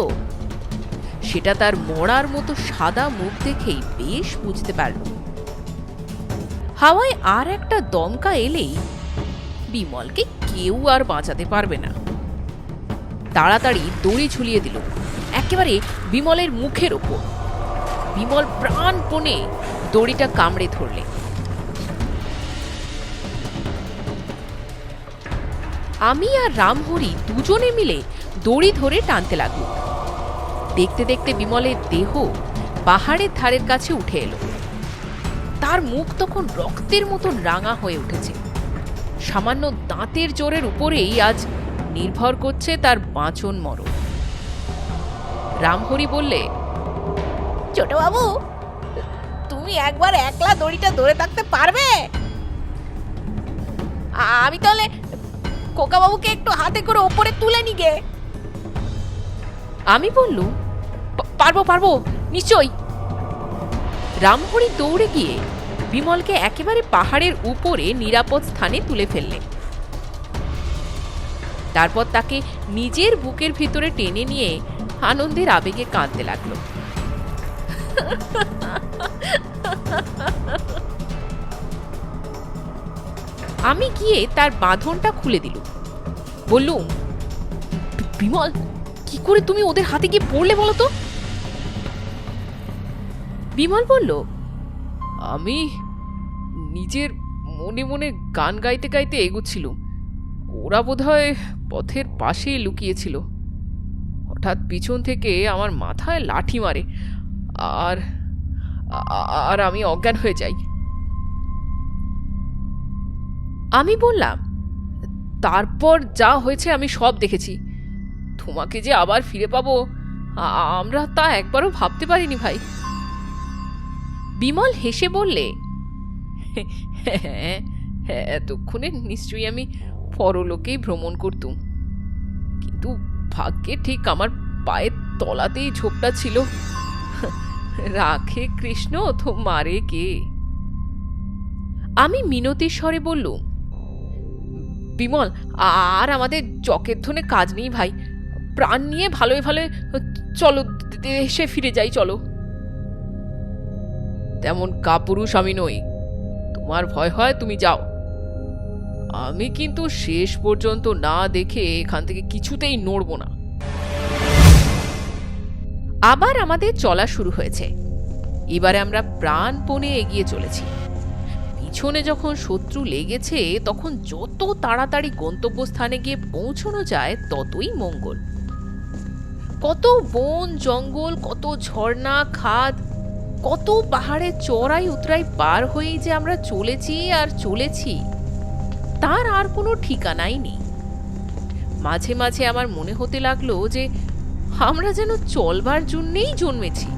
সেটা তার মরার মতো সাদা মুখ দেখেই বেশ বুঝতে পারল। হাওয়ায় আর একটা দমকা এলেই বিমলকে কেউ আর বাঁচাতে পারবে না। তাড়াতাড়ি দড়ি ঝুলিয়ে দিল একেবারে বিমলের মুখের ওপর। বিমল প্রাণপণে দড়িটা কামড়ে ধরলে। আমি আর রামহরি দুজনে মিলে দড়ি ধরে টানতে লাগলো। দেখতে দেখতে বিমলের দেহ পাহাড়ের ধারের কাছে উঠে এলো। তার মুখ তখন রক্তের মতন রাঙা হয়ে উঠেছে। সামান্য দাঁতের জোরের উপরেই আজ নির্ভর করছে তার বাঁচন মরণ। রামহরি বললে, ছোট বাবু, তুমি একবার একলা দড়িটা ধরে থাকতে পারবে? আমি তাহলে খোকা বাবুকে একটু হাতে করে ওপরে তুলে নিগে। আমি বললুম, পারবো পারবো নিশ্চয়ই। রামহরি দৌড়ে গিয়ে বিমলকে একেবারে পাহাড়ের উপরে নিরাপদ স্থানে তুলে ফেললে। তারপর তাকে নিজের বুকের ভিতরে টেনে নিয়ে আনন্দের আবেগে কাঁদতে লাগলো। আমি গিয়ে তার বাঁধনটা খুলে দিলুম। বললুম, বিমল, কি করে তুমি ওদের হাতে গিয়ে পড়লে বলো তো? বিমল বলল, আমি নিজের মনে মনে গান গাইতে গাইতে এগোচ্ছিলাম। ওরা বোধহয় পথের পাশেই লুকিয়েছিল। হঠাৎ পিছন থেকে আমার মাথায় লাঠি মারে আর আর আমি অজ্ঞান হয়ে যাই। আমি বললাম, তারপর যা হয়েছে আমি সব দেখেছি। তোমাকে যে আবার ফিরে পাবো আমরা তা একবারও ভাবতে পারিনি ভাই। বিমল হেসে বললে, হ্যাঁ, এতক্ষণে নিশ্চয়ই আমি পরলোকেই ভ্রমণ করতুম, কিন্তু ভাগ্যে ঠিক আমার পায়ের তলাতেই ঝোপটা ছিল। রাখে কৃষ্ণ তো মারে কে। আমি মিনতির স্বরে বললুম, বিমল, আর আমাদের চকের ধনে কাজ নেই ভাই। প্রাণ নিয়ে ভালোই ভালোই চলো, দেশে ফিরে যাই চলো। তেমন কাপুরুষ আমি নই। তোমার ভয় হয় তুমি যাও, আমি কিন্তু শেষ পর্যন্ত না দেখে এখান থেকে কিছুতেই নড়ব না। আবার আমাদের চলা শুরু হয়েছে। এবারে আমরা প্রাণপণে এগিয়ে চলেছি। পিছনে যখন শত্রু লেগেছে তখন যত তাড়াতাড়ি গন্তব্যস্থানে গিয়ে পৌঁছানো যায় ততই মঙ্গল। কত বন জঙ্গল, কত ঝর্ণা খাদ, কত পাহাড়ের চড়াই উতরাই পার হয়েই যে আমরা চলেছি আর চলেছি, তার আর কোনো ঠিকানাই নেই। মাঝে মাঝে আমার মনে হতে লাগলো যে আমরা যেন চলবার জন্যেই জন্মেছি।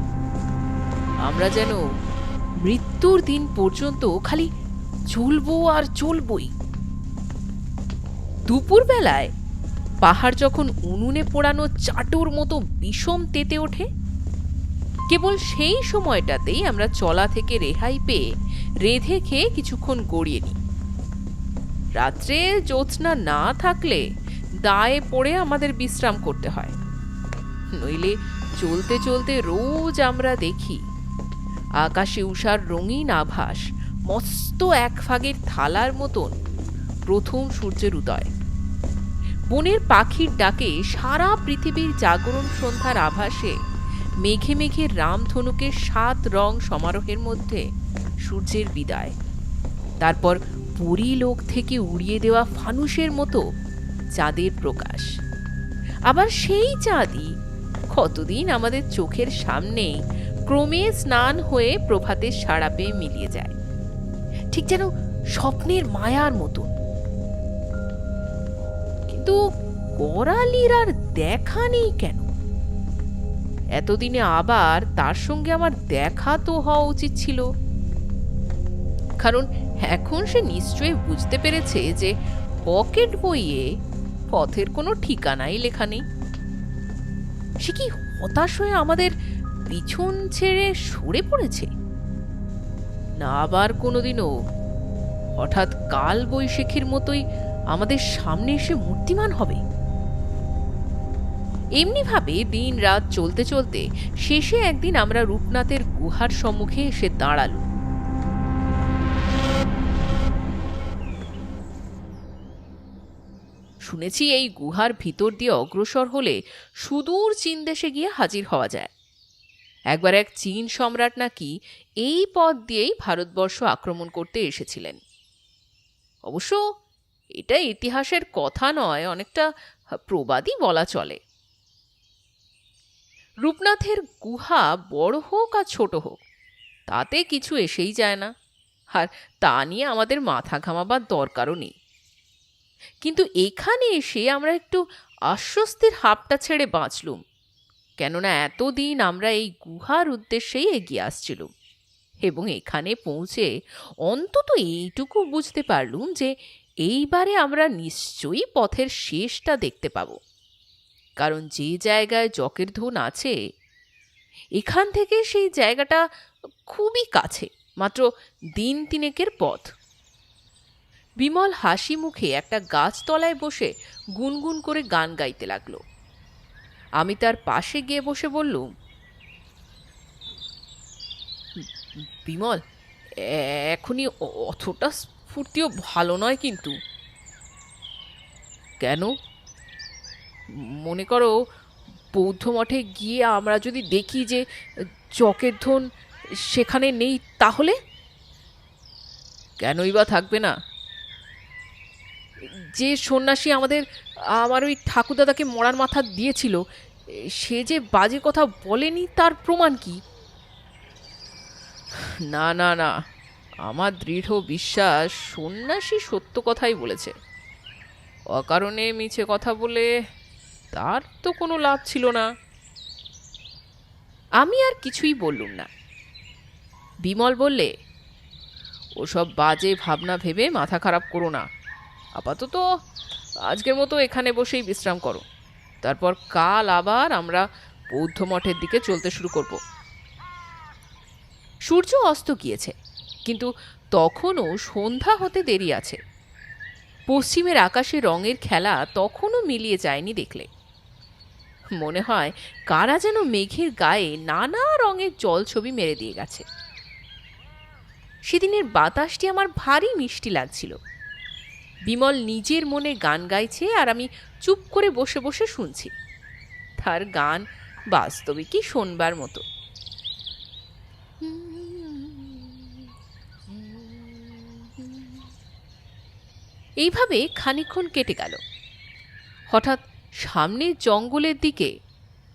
আমরা যেন মৃত্যুর দিন পর্যন্ত খালি চলবো আর চলবই। দুপুর বেলায় পাহাড় যখন উনুনে পোড়ানো চাটুর মতো বিষম তেতে ওঠে, কেবল সেই সময়টাতেই আমরা চলা থেকে রেহাই পেয়ে রেঁধে খেয়ে কিছুক্ষণ গড়িয়ে নিই। রাত্রে জ্যোৎস্না না থাকলে দায়ে পড়ে আমাদের বিশ্রাম করতে হয়, নইলে চলতে চলতে রোজ আমরা দেখি আকাশে উষার রঙিন আভাস মস্ত এক ফাগের থালার মতন প্রথম সূর্যের উদয়। বনের পাখির ডাকে সারা পৃথিবীর জাগরণ সন্ধ্যার আভাসে মেঘে মেঘে রামধনুকের 7 রং সমারোহের মধ্যে সূর্যের বিদায়। তারপর পরিলোক থেকে উড়িয়ে দেওয়া ফানুসের মতো চাঁদের প্রকাশ। আবার সেই চাঁদই কতদিন আমাদের চোখের সামনে ক্রমে স্নান হয়ে প্রভাতের সাড়া পেয়ে মিলিয়ে যায়, ঠিক যেন স্বপ্নের মায়ার মতন। কিন্তু করালির আর দেখা নেই কেন? এতদিনে আবার তার সঙ্গে আমার দেখা তো হওয়া উচিত ছিল, কারণ এখন সে নিশ্চয়ই বুঝতে পেরেছে যে পকেট বইয়ে পথের কোনো ঠিকানাই লেখা নেই। সে কি হতাশ হয়ে আমাদের পিছন ছেড়ে সরে পড়েছে? না আবার কোনোদিনও হঠাৎ কাল বৈশাখীর মতোই আমাদের সামনে এসে মূর্তিমান হবে? এমনি ভাবে দিন রাত চলতে চলতে শেষে একদিন আমরা রূপনাথের গুহার সম্মুখে এসে দাঁড়ালো। শুনেছি এই গুহার ভিতর দিয়ে অগ্রসর হলে সুদূর চীন দেশে গিয়ে হাজির হওয়া যায়। একবার এক চীন সম্রাট নাকি এই পথ দিয়েই ভারতবর্ষ আক্রমণ করতে এসেছিলেন। অবশ্য এটা ইতিহাসের কথা নয়, অনেকটা প্রবাদই বলা চলে। রূপনাথের গুহা বড় হোক আর ছোট হোক, তাতে কিছু এসেই যায় না, আর তা নিয়ে আমাদের মাথা ঘামাবার দরকারও নেই। কিন্তু এখানে এসে আমরা একটু আশ্বস্তির হাপটা ছেড়ে বাঁচলুম, কেননা এতদিন আমরা এই গুহার উদ্দেশ্যেই এগিয়ে আসছিলুম, এবং এখানে পৌঁছে অন্তত এইটুকু বুঝতে পারলুম যে এইবারে আমরা নিশ্চয়ই পথের শেষটা দেখতে পাব। কারণ যে জায়গায় জকের ধন আছে, এখান থেকে সেই জায়গাটা খুবই কাছে, মাত্র দিন তিনেকের পথ। বিমল হাসি মুখে একটা গাছতলায় বসে গুনগুন করে গান গাইতে লাগলো। আমি তার পাশে গিয়ে বসে বললুম, বিমল, এখনই অতটা স্ফূর্তিও ভালো নয় কিন্তু। কেন? মনে করো বৌদ্ধ মঠে গিয়ে আমরা যদি দেখি যে চকের ধন সেখানে নেই, তাহলে? কেনই বা থাকবে না? যে সন্ন্যাসী আমার ওই ঠাকুরদাদাকে মরার মাথা দিয়েছিল, সে যে বাজে কথা বলেনি তার প্রমাণ কি? না না না, আমার দৃঢ় বিশ্বাস সন্ন্যাসী সত্য কথাই বলেছে। অকারণে মিছে কথা বলে তার তো কোনো লাভ ছিল না। আমি আর কিছুই বললুম না। বিমল বললে, ওসব বাজে ভাবনা ভেবে মাথা খারাপ করো না, আপাতত আজকের মতো এখানে বসেই বিশ্রাম করো, তারপর কাল আবার আমরা বৌদ্ধ মঠের দিকে চলতে শুরু করব। সূর্য অস্ত গিয়েছে, কিন্তু তখনও সন্ধ্যা হতে দেরি আছে। পশ্চিমের আকাশে রঙের খেলা তখনও মিলিয়ে যায়নি দেখলে। মনে হয় কারা যেন মেঘের গায়ে নানা রঙের জলছবি মেরে দিয়ে গেছে। সেদিনের বাতাসটি আমার ভারী মিষ্টি লাগছিল। বিমল নিজের মনে গান গাইছে, আর আমি চুপ করে বসে বসে শুনছি। তার গান বাস্তবিকই শোনবার মতো। এইভাবে খানিকক্ষণ কেটে গেল। হঠাৎ সামনের জঙ্গলের দিকে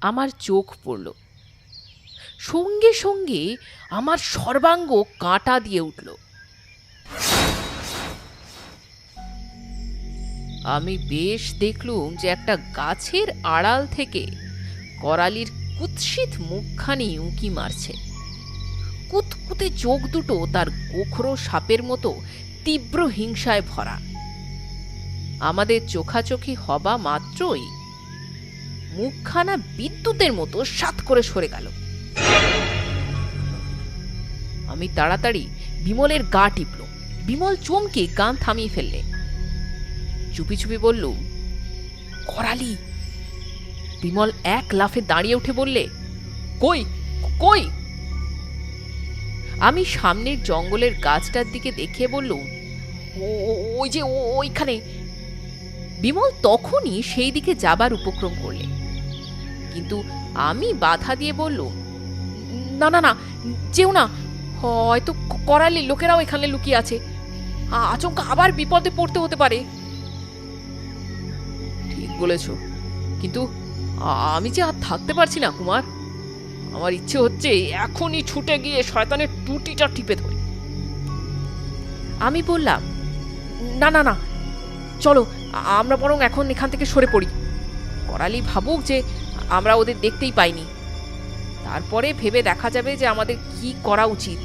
আমার চোখ পড়ল। সঙ্গে সঙ্গে আমার সর্বাঙ্গ কাঁটা দিয়ে উঠল। আমি বেশ দেখলুম যে একটা গাছের আড়াল থেকে করালির কুৎসিত মুখখানি উঁকি মারছে। কুতকুতে চোখ দুটো তার গোখরো সাপের মতো তীব্র হিংসায় ভরা। আমাদের চোখাচোখি হবা মাত্রই মুখখানা বিদ্যুতের মতো সাত করে সরে গেল। আমি তাড়াতাড়ি বিমলের গা টিপল। বিমল চমকে গান থামিয়ে ফেললে। চুপি চুপি বললুম, করালি। বিমল এক লাফে দাঁড়িয়ে উঠে বললে, কই কই? আমি সামনের জঙ্গলের গাছটার দিকে দেখিয়ে বললুম, ওই যে ওইখানে। বিমল তখনই সেই দিকে যাবার উপক্রম করলে, কিন্তু আমি বাধা দিয়ে বললুম, না না না, যেও না, হয়তো করালি লোকেরাও এখানে লুকিয়ে আছে। আচমকা আবার বিপদে পড়তে হতে পারে। ঠিক বলেছ, কিন্তু আমি যে আর থাকতে পারছি না কুমার। আমার ইচ্ছে হচ্ছে এখনই ছুটে গিয়ে শয়তানের টুটিটা টিপে ধরে। আমি বললাম, না না না, চলো আমরা বরং এখন এখান থেকে সরে পড়ি। করালি ভাবুক যে আমরা ওদের দেখতেই পাইনি, তারপরে ভেবে দেখা যাবে যে আমাদের কি করা উচিত।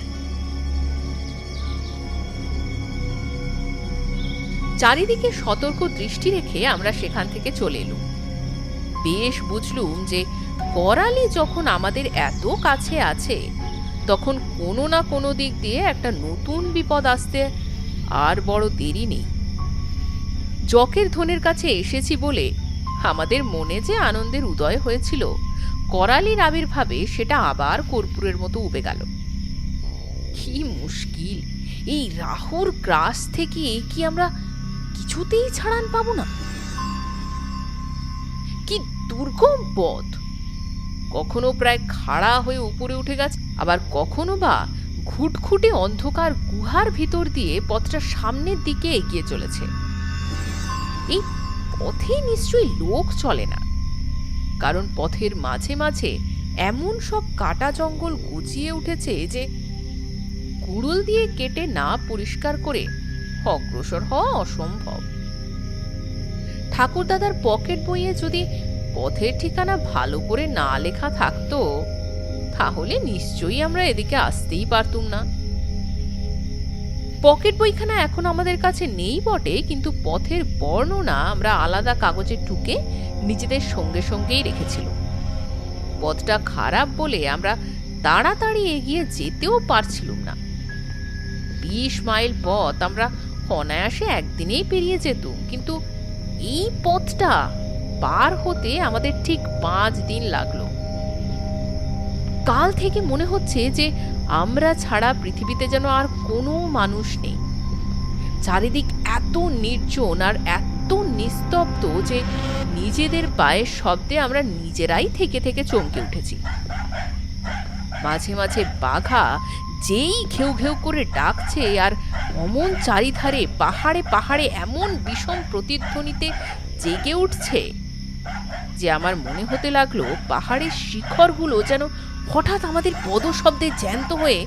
চারিদিকে সতর্ক দৃষ্টি রেখে আমরা সেখান থেকে চলে এলুম। বেশ বুঝলুম যে করালি যখন আমাদের এত কাছে আছে, তখন কোনো না কোনো দিক দিয়ে একটা নতুন বিপদ আসতে আর বড় দেরি নেই। জকের ধনের কাছে এসেছি বলে আমাদের মনে যে আনন্দের উদয় হয়েছিল, করালির আবির্ভাবে সেটা আবার কর্পূরের মতো উবে গেল। কি মুশকিল, এই রাহুর গ্রাস থেকে কি আমরা কিছুতেই ছাড়ান পাবো না? কি দুর্গম পথ! কখনো প্রায় খাড়া হয়ে উপরে উঠে গেছে, আবার কখনো বা ঘুটঘুটে অন্ধকার গুহার ভিতর দিয়ে পথটা সামনের দিকে এগিয়ে চলেছে। এই পথে নিশ্চয়ই লোক চলে না, কারণ পথের মাঝে মাঝে এমন সব কাটা জঙ্গল গজিয়ে উঠেছে যে কুড়ুল দিয়ে কেটে না পরিষ্কার করে অগ্রসর হওয়া অসম্ভব। ঠাকুরদাদার পকেট বইয়ে যদি পথের ঠিকানা ভালো করে না লেখা থাকতো, তাহলে নিশ্চয়ই আমরা এদিকে আসতেই পারতুম না। পকেট বইখানা এখন আমাদের কাছে নেই বটে, কিন্তু পথের বর্ণনা আমরা আলাদা কাগজে টুকে নিজেদের সঙ্গে সঙ্গেই রেখেছিল। পথটা খারাপ বলে আমরা তাড়াতাড়ি এগিয়ে যেতেও পারছিলুম না। 20 মাইল পথ আমরা অনায়াসে একদিনেই পেরিয়ে যেতুম, কিন্তু এই পথটা পার হতে আমাদের ঠিক 5 দিন লাগলো। কাল থেকে মনে হচ্ছে যে আমরা ছাড়া পৃথিবীতে যেন আর কোনো মানুষ নেই। চারিদিক এত নির্জন আর এত নিস্তব্ধ যে নিজেদের পায়ের শব্দে আমরা নিজেরাই থেকে থেকে চমকে উঠেছি। মাঝে মাঝে বাঘা যেই ঘেউ ঘেউ করে ডাকছে, আর অমন চারিধারে পাহাড়ে পাহাড়ে এমন বিষম প্রতিধ্বনিতে জেগে উঠছে যে আমার মনে হতে লাগলো পাহাড়ের শিখরগুলো যেন হঠাৎ আমাদের পদশব্দে জ্যান্ত হয়ে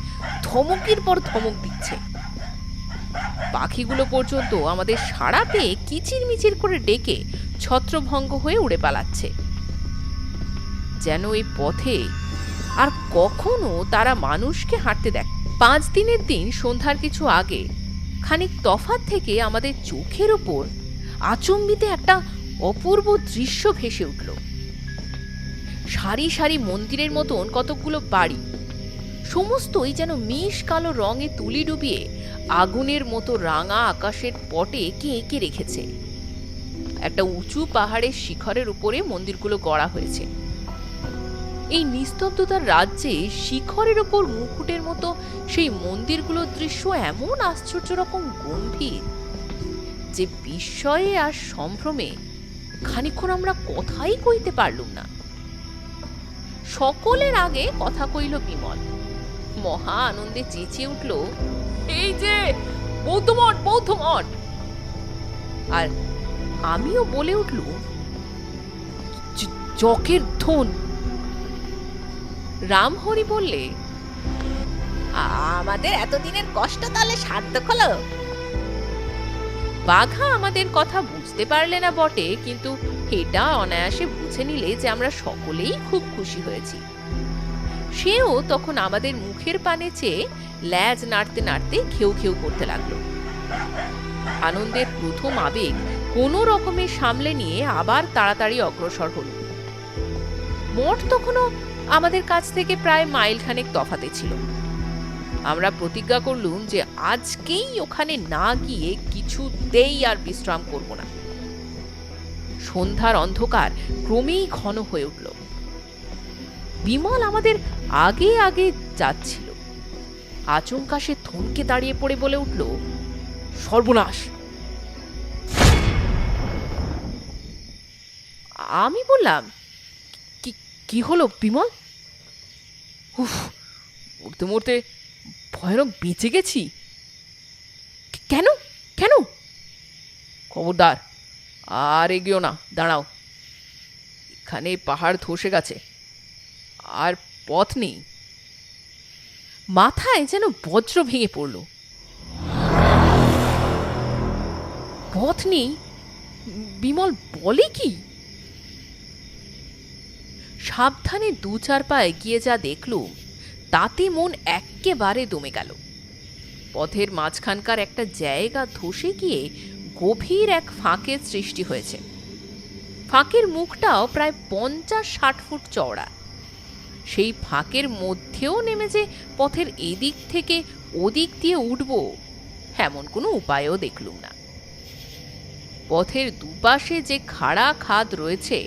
ধমকের পর ধমক দিচ্ছে। পাখিগুলো পর্যন্ত আমাদের সাড়া পেয়ে কিচিরমিচির করে ডেকে ছত্রভঙ্গ হয়ে উড়ে পালাচ্ছে, যেন এই পথে আর কখনো তারা মানুষকে হাঁটতে দেখ। 5 দিনের দিন সন্ধ্যার কিছু আগে খানিক তফাৎ থেকে আমাদের চোখের ওপর আচম্বিতে একটা অপূর্ব দৃশ্য ভেসে উঠল। সারি সারি মন্দিরের মতন কতকগুলো বাড়ি, সমস্তই যেন মিশ কালো রঙে তুলি ডুবিয়ে আগুনের মতো রাঙা আকাশের পটে এঁকে এঁকে রেখেছে। একটা উঁচু পাহাড়ের শিখরের উপরে মন্দিরগুলো গড়া হয়েছে। এই নিস্তব্ধতার রাজ্যে শিখরের ওপর মুকুটের মতো সেই মন্দিরগুলোর দৃশ্য এমন আশ্চর্য রকম গম্ভীর যে বিস্ময়ে আর সম্ভ্রমে খানিকক্ষণ আমরা কথাই কইতে পারলুম না। সকলের আগে কথা কইল বিমল। মহা আনন্দে চেঁচিয়ে উঠল, এই যে বৌদ্ধমঠ, বৌদ্ধমঠ। আর আমিও বলে উঠল, জকের ধন। রামহরি বললে, আমাদের এতদিনের কষ্ট তাহলে সার্থক হলো। বাঘা আমাদের কথা বুঝতে পারলে না বটে, কিন্তু এটা অনায়াসে বুঝে নিলে যে আমরা সকলেই খুব খুশি হয়েছি। সেও তখন আমাদের মুখের পানে চেয়ে ল্যাজ নাড়তে নাড়তে খেউ খেউ করতে লাগলো। আনন্দের প্রথম আবেগ কোনো রকমে সামলে নিয়ে আবার তাড়াতাড়ি অগ্রসর হল। মঠ তখনও আমাদের কাছ থেকে প্রায় মাইল খানেক তফাতে ছিল। আমরা প্রতিজ্ঞা করলুম যে আজকেই ওখানে না গিয়ে কিছুতেই আর বিশ্রাম করব না। সন্ধ্যার অন্ধকার ক্রমেই ঘন হয়ে উঠল। বিমল আমাদের আগে আগে যাচ্ছিল। আচমকা সে থমকে দাঁড়িয়ে পড়ে বলে উঠল, সর্বনাশ! আমি বললাম, কি হলো বিমল? উফ, মরতে মরতে ভয়ানক বেঁচে গেছি। কেন কেন? খবরদার, আর এগিয়েও না, দাঁড়াও। এখানে পাহাড় ধসে গেছে, আর পথ নেই। মাথায় যেন বজ্র ভেঙে পড়ল। পথ নেই? বিমল বলে কি? সাবধানে 2-4 পা এগিয়ে যা দেখলুম, তাতে মন এক্কেবারে দমে গেল। পথের মাঝখানকার একটা জায়গা ধসে গিয়ে গভীর এক ফাঁকের সৃষ্টি হয়েছে। ফাঁকের মুখটাও প্রায় 50-60 ফুট চওড়া। সেই ফাঁকের মধ্যেও নেমে যে পথের এদিক থেকে ওদিক দিয়ে উঠব, এমন কোনো উপায়ও দেখলুম না। পথের দুপাশে যে খাড়া খাদ রয়েছে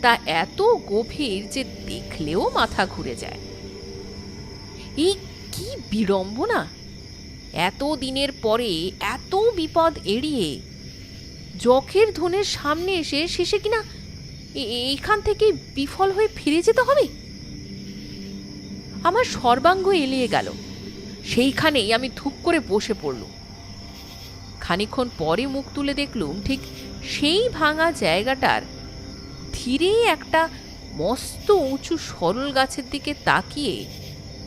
তা এত গভীর যে দেখলেও মাথা ঘুরে যায়। এই কি বিড়ম্বনা! এত দিনের পরে এত বিপদ এড়িয়ে যখের ধনের সামনে এসে শেষে কিনা এইখান থেকে বিফল হয়ে ফিরে যেতে হবে। আমার সর্বাঙ্গ এলিয়ে গেল। সেইখানেই আমি ধূপ করে বসে পড়লুম। খানিকক্ষণ পরে মুখ তুলে দেখলুম ঠিক সেই ভাঙা জায়গাটার ধীরে একটা মস্ত উঁচু সরল গাছের দিকে তাকিয়ে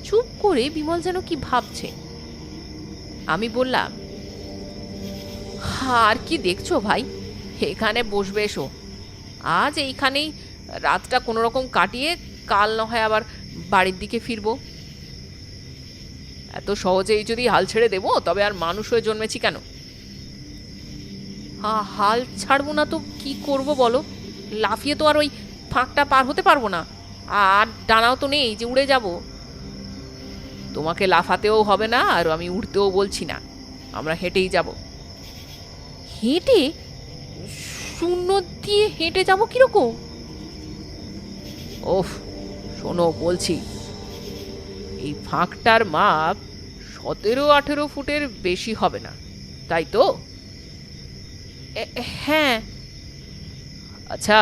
চুপ করে বিমল যেন কি ভাবছে। আমি বললাম, আর কি দেখছো ভাই, এখানে বসবে এসো। আজ এইখানেই রাতটা কোনো রকম কাটিয়ে কাল না হয় আবার বাড়ির দিকে ফিরবো। এত সহজেই যদি হাল ছেড়ে দেবো তবে আর মানুষ হয়ে জন্মেছি কেন? হাল ছাড়বো না তো কি করব বলো? লাফিয়ে তো আর ওই ফাঁকটা পার হতে পারবো না, আর ডানাও তো নেই যে উড়ে যাব। তোমাকে লাফাতেও হবে না, আর আমি উঠতেও বলছি না, আমরা হেঁটেই যাব। হেঁটে? শূন্য দিয়ে হেঁটে যাব কিরকম? ওফ, শোনো বলছি, এই ফাঁকটার মাপ 17-18 ফুটের বেশি হবে না, তাই তো? হ্যাঁ। আচ্ছা,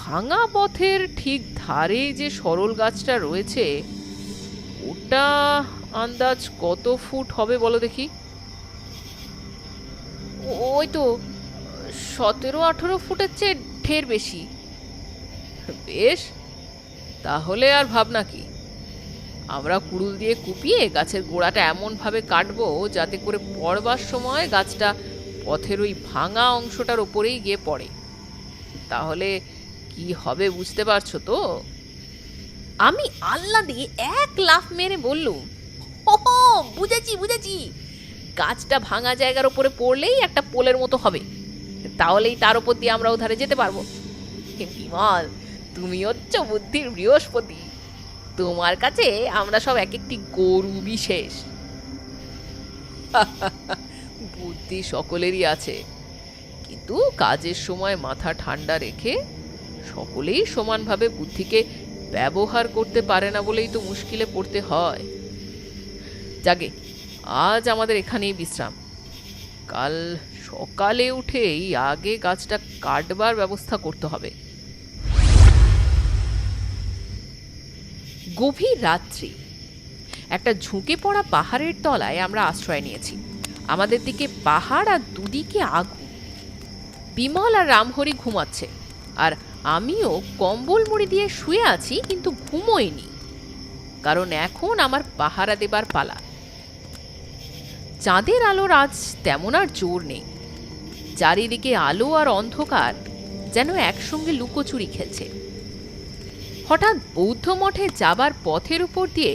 ভাঙা পথের ঠিক ধারে যে সরল গাছটা রয়েছে ওটা আন্দাজ কত ফুট হবে বলো দেখি? ওই তো 17-18 ফুটের চেয়ে ঢের বেশি। বেশ, তাহলে আর ভাবনা কি, আমরা কুড়ুল দিয়ে কুপিয়ে গাছের গোড়াটা এমনভাবে কাটবো যাতে করে পড়বার সময় গাছটা পথের ওই ভাঙা অংশটার ওপরেই গিয়ে পড়ে। তাহলে কি হবে বুঝতে পারছো তো? আমি আহ্লাদে এক লাফ মেরে বললুম, ওহো, বুঝেছি বুঝেছি, গাছটা ভাঙা জায়গার ওপরে পড়লেই একটা পোলের মতো হবে, তাহলেই তার উপর দিয়ে আমরা ওধারে যেতে পারবো। বিমল, তুমি হচ্ছ বুদ্ধির বৃহস্পতি, তোমার কাছে আমরা সব এক একটি গরু বিশেষ। বুদ্ধি সকলেরই আছে, কিন্তু কাজের সময় মাথা ঠান্ডা রেখে সকলেই সমানভাবে বুদ্ধিকে ব্যবহার করতে পারে না বলেই তো মুশকিলে পড়তে হয়। জাগে, আজ আমাদের এখানেই বিশ্রাম। কাল সকালে উঠেই আগে গাছটা কাটবার ব্যবস্থা করতে হবে। গভীর রাত্রি, একটা ঝুঁকে পড়া পাহাড়ের তলায় আমরা আশ্রয় নিয়েছি। আমাদের দিকে পাহাড় আর দুদিকে আগুন। বিমল আর রামহরি ঘুমাচ্ছে, আর আমিও কম্বল মুড়ি দিয়ে শুয়ে আছি, কিন্তু ঘুমোইনি, কারণ এখন আমার পাহারা দেবার পালা। চাঁদের আলোর আজ তেমন আর জোর নেই। চারিদিকে আলো আর অন্ধকার যেন একসঙ্গে লুকোচুরি খেলছে। হঠাৎ বৌদ্ধ মঠে যাবার পথের উপর দিয়ে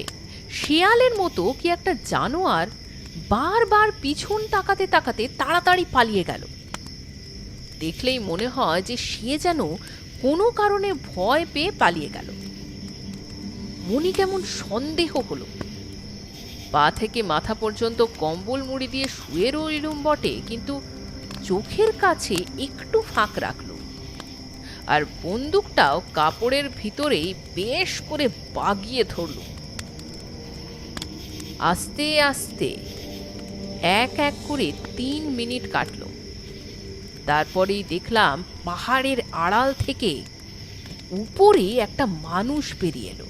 শিয়ালের মতো কি একটা জানোয়ার বারবার পিছন তাকাতে তাকাতে তাড়াতাড়ি পালিয়ে গেল। দেখলেই মনে হয় যে সে যেন কোনো কারণে ভয় পেয়ে পালিয়ে গেল। মনে কেমন সন্দেহ হলো। পা থেকে মাথা পর্যন্ত কম্বল মুড়ি দিয়ে শুয়ে রইলুম বটে, কিন্তু চোখের কাছে একটু ফাঁক রাখলুম, আর বন্দুকটাও কাপড়ের ভিতরেই বেশ করে বাগিয়ে ধরলুম। আস্তে আস্তে এক এক করে 3 মিনিট কাটল। তারপরেই দেখলাম পাহাড়ের আড়াল থেকে উপরে একটা মানুষ বেরিয়ে এলো।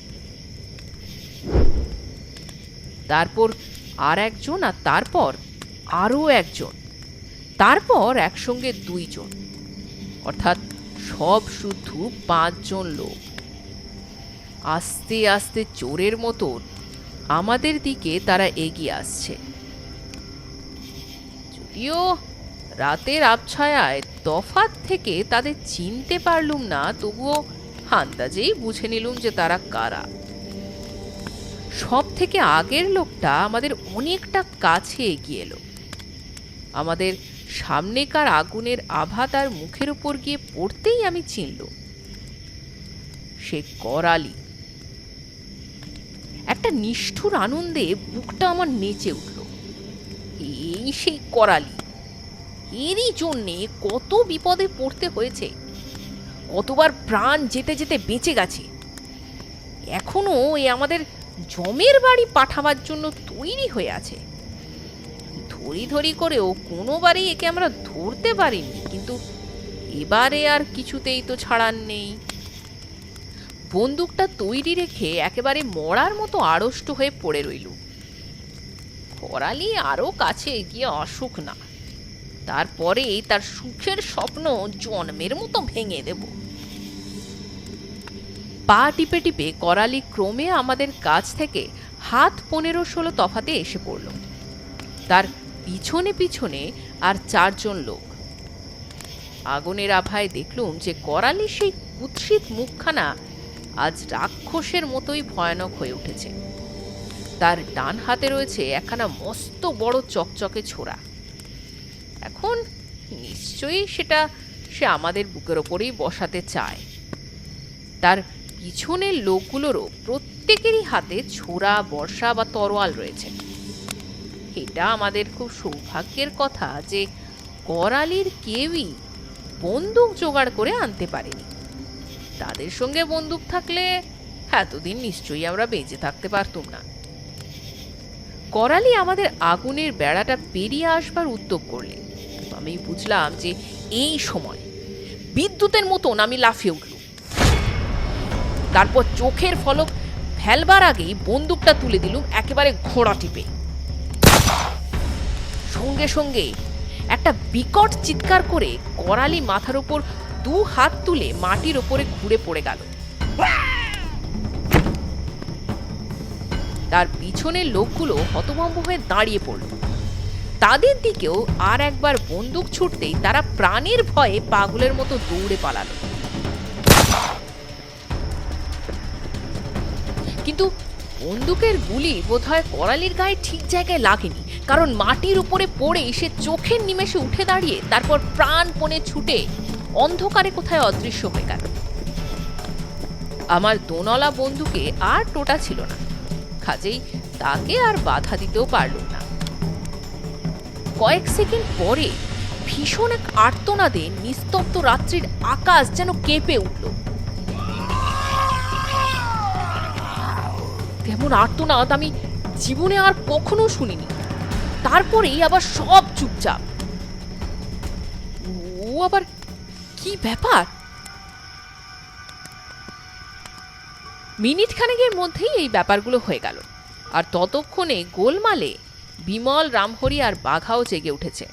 তারপর আর একজন, আর তারপর আরও একজন, তারপর একসঙ্গে 2 জন, অর্থাৎ সব শুধু 5 জন লোক আস্তে আস্তে চোরের মতো আমাদের দিকে তারা এগিয়ে আসছে। যদিও রাতের আবছায়ায় তফাৎ থেকে তাদের চিনতে পারলুম না, তবুও আন্দাজেই বুঝে নিলুম যে তারা কারা। সব থেকে আগের লোকটা আমাদের অনেকটা কাছে এগিয়ে এলো। আমাদের সামনেকার আগুনের আভা তার মুখের উপর গিয়ে পড়তেই আমি চিনলুম সে করালি। একটা নিষ্ঠুর আনন্দে বুকটা আমার নেচে উঠল। এই সেই করালি, এরই জন্যে কত বিপদে পড়তে হয়েছে, কতবার প্রাণ যেতে যেতে বেঁচে গেছে। এখনো এ আমাদের জমের বাড়ি পাঠাবার জন্য তৈরি হয়ে আছে। ধরি ধরি করেও কোনোবারই একে আমরা ধরতে পারিনি, কিন্তু এবারে আর কিছুতেই তো ছাড়ার নেই। বন্দুকটা তৈরি রেখে একেবারে মরার মতো আড়ষ্ট হয়ে পড়ে রইল। করালি আরো কাছে এগিয়ে আসুক না, তারপরে তার সুখের স্বপ্ন জন্মের মতো ভেঙে দেব। পা টিপে টিপে করালি ক্রমে আমাদের কাছ থেকে হাত 15-16 তফাতে এসে পড়ল। তার পিছনে পিছনে আর 4 জন লোক। আগুনের আভায় দেখলুম যে করালি সেই কুৎসিত মুখখানা আজ রাক্ষসের মতোই ভয়ানক হয়ে উঠেছে। তার ডান হাতে রয়েছে একখানা মস্ত বড় চকচকে ছোরা। এখন নিশ্চয়ই সেটা সে আমাদের বুকের ওপরেই বসাতে চায়। তার পিছনের লোকগুলোরও প্রত্যেকেরই হাতে ছোরা, বর্ষা বা তরোয়াল রয়েছে। এটা আমাদের খুব সৌভাগ্যের কথা যে করালির কেউই বন্দুক জোগাড় করে আনতে পারেনি। তাদের সঙ্গে বন্দুক থাকলে এতদিন নিশ্চয়ই আমরা বেঁচে থাকতে পারতুম না। করালি আমাদের আগুনের বেড়াটা পেরিয়ে আসবার উদ্যোগ করলে আমি বুঝলাম যে এই সময় বিদ্যুতের মতন আমি লাফিয়ে উঠল। তারপর চোখের ফলক ফেলবার আগেই বন্দুকটা তুলে দিলুম একেবারে ঘোড়া টিপে। সঙ্গে সঙ্গে একটা বিকট চিৎকার করে করালি মাথার উপর 2 হাত তুলে মাটির ওপরে ঘুরে পড়ে গেল। তার পিছনের লোকগুলো হতভম্ব হয়ে দাঁড়িয়ে পড়ল। তাদের দিকেও আর একবার বন্দুক ছুটতেই তারা প্রাণের ভয়ে পাগলের মতো দৌড়ে পালালো। কিন্তু বন্দুকের গুলি বোধহয় করালির গায়ে ঠিক জায়গায় লাগেনি, কারণ মাটির উপরে পড়ে সে চোখের নিমেষে উঠে দাঁড়িয়ে তারপর প্রাণপণে ছুটে অন্ধকারে কোথায় অদৃশ্য হয়ে গেল। আমার দোনলা বন্দুকে আর টোটা ছিল না, কাজেই তাকে আর বাধা দিতেও পারলুম না। কয়েক সেকেন্ড পরে ভীষণ এক আর্তনাদে নিস্তব্ধ রাত্রির আকাশ যেন কেঁপে উঠল। তেমন আর্তনাদ আমি জীবনে আর কখনো শুনিনি। তারপরেই আবার সব চুপচাপ। ও আবার কি ব্যাপার? মিনিট খানেকের মধ্যেই এই ব্যাপারগুলো হয়ে গেল, আর ততক্ষণে গোলমালে বিমল, রামহরি আর বাঘাও জেগে উঠেছে।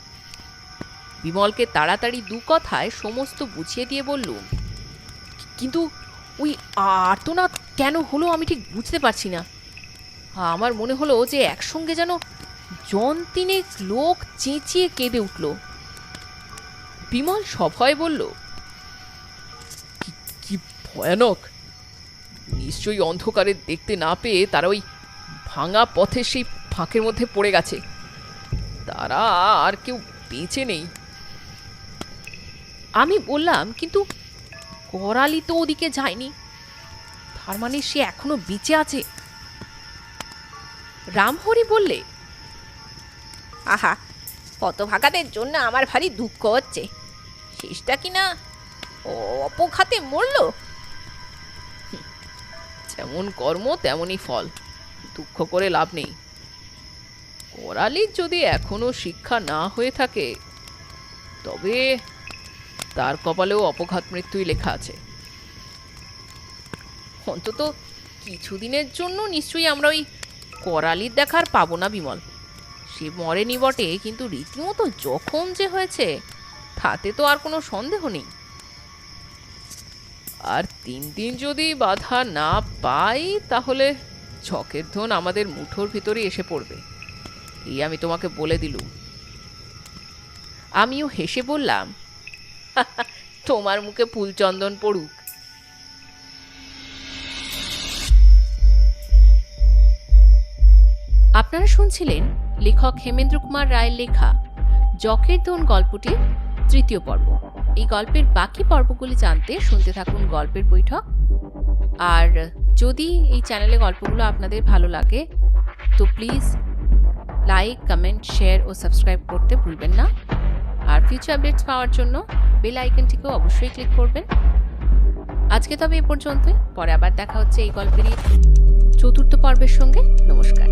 বিমলকে তাড়াতাড়ি 2 কথায় সমস্ত বুঝিয়ে দিয়ে বললুম, কিন্তু ওই আর্তনাদ কেন হলো আমি ঠিক বুঝতে পারছি না। আমার মনে হলো যে একসঙ্গে যেন 3 লোক চেঁচিয়ে কেঁদে উঠল। বিমল সভয়ে বলল, কি ভয়ানক! নিশ্চয়ই অন্ধকারে দেখতে না পেয়ে তারা ওই ভাঙা পথে সেই ফাঁকের মধ্যে পড়ে গেছে। তারা আর কেউ বেঁচে নেই। আমি বললাম, কিন্তু করালি তো ওদিকে যায়নি, তার মানে সে এখনো বেঁচে আছে। রামহরি বললে, আহা, হতভাগাদের জন্য আমার ভারী দুঃখ হচ্ছে। শেষটা কিনা অপঘাতে মরল। যেমন কর্ম তেমনই ফল, দুঃখ করে লাভ নেই। করালির যদি এখনো শিক্ষা না হয়ে থাকে তবে তার কপালেও অপঘাত মৃত্যুই লেখা আছে। অন্তত কিছুদিনের জন্য নিশ্চয়ই আমরা ওই করালির দেখার পাবো না বিমল। সে মরেনি বটে, কিন্তু রীতিমতো জখম যে হয়েছে তাতে তো আর কোনো সন্দেহ নেই। আর 3 দিন যদি বাধা না পাই তাহলে ছকের ধন আমাদের মুঠোর ভিতরে এসে পড়বে, এই আমি তোমাকে বলে দিলুম। আমিও হেসে বললাম, তোমার মুখে ফুলচন্দন পড়ুক। আপনারা শুনছিলেন লেখক হেমেন্দ্র কুমার রায়ের লেখা জকের ধন গল্পটির 3য় পর্ব। এই গল্পের বাকি পর্বগুলি জানতে শুনতে থাকুন গল্পের বৈঠক। আর যদি এই চ্যানেলে গল্পগুলো আপনাদের ভালো লাগে তো প্লিজ লাইক, কমেন্ট, শেয়ার ও সাবস্ক্রাইব করতে ভুলবেন না। আর ফিউচার আপডেটস পাওয়ার জন্য বেল আইকনটিকেও অবশ্যই ক্লিক করবেন। আজকে তবে এ পর্যন্ত, পরে আবার দেখা হচ্ছে এই গল্পেরই 4র্থ পর্বের সঙ্গে। নমস্কার।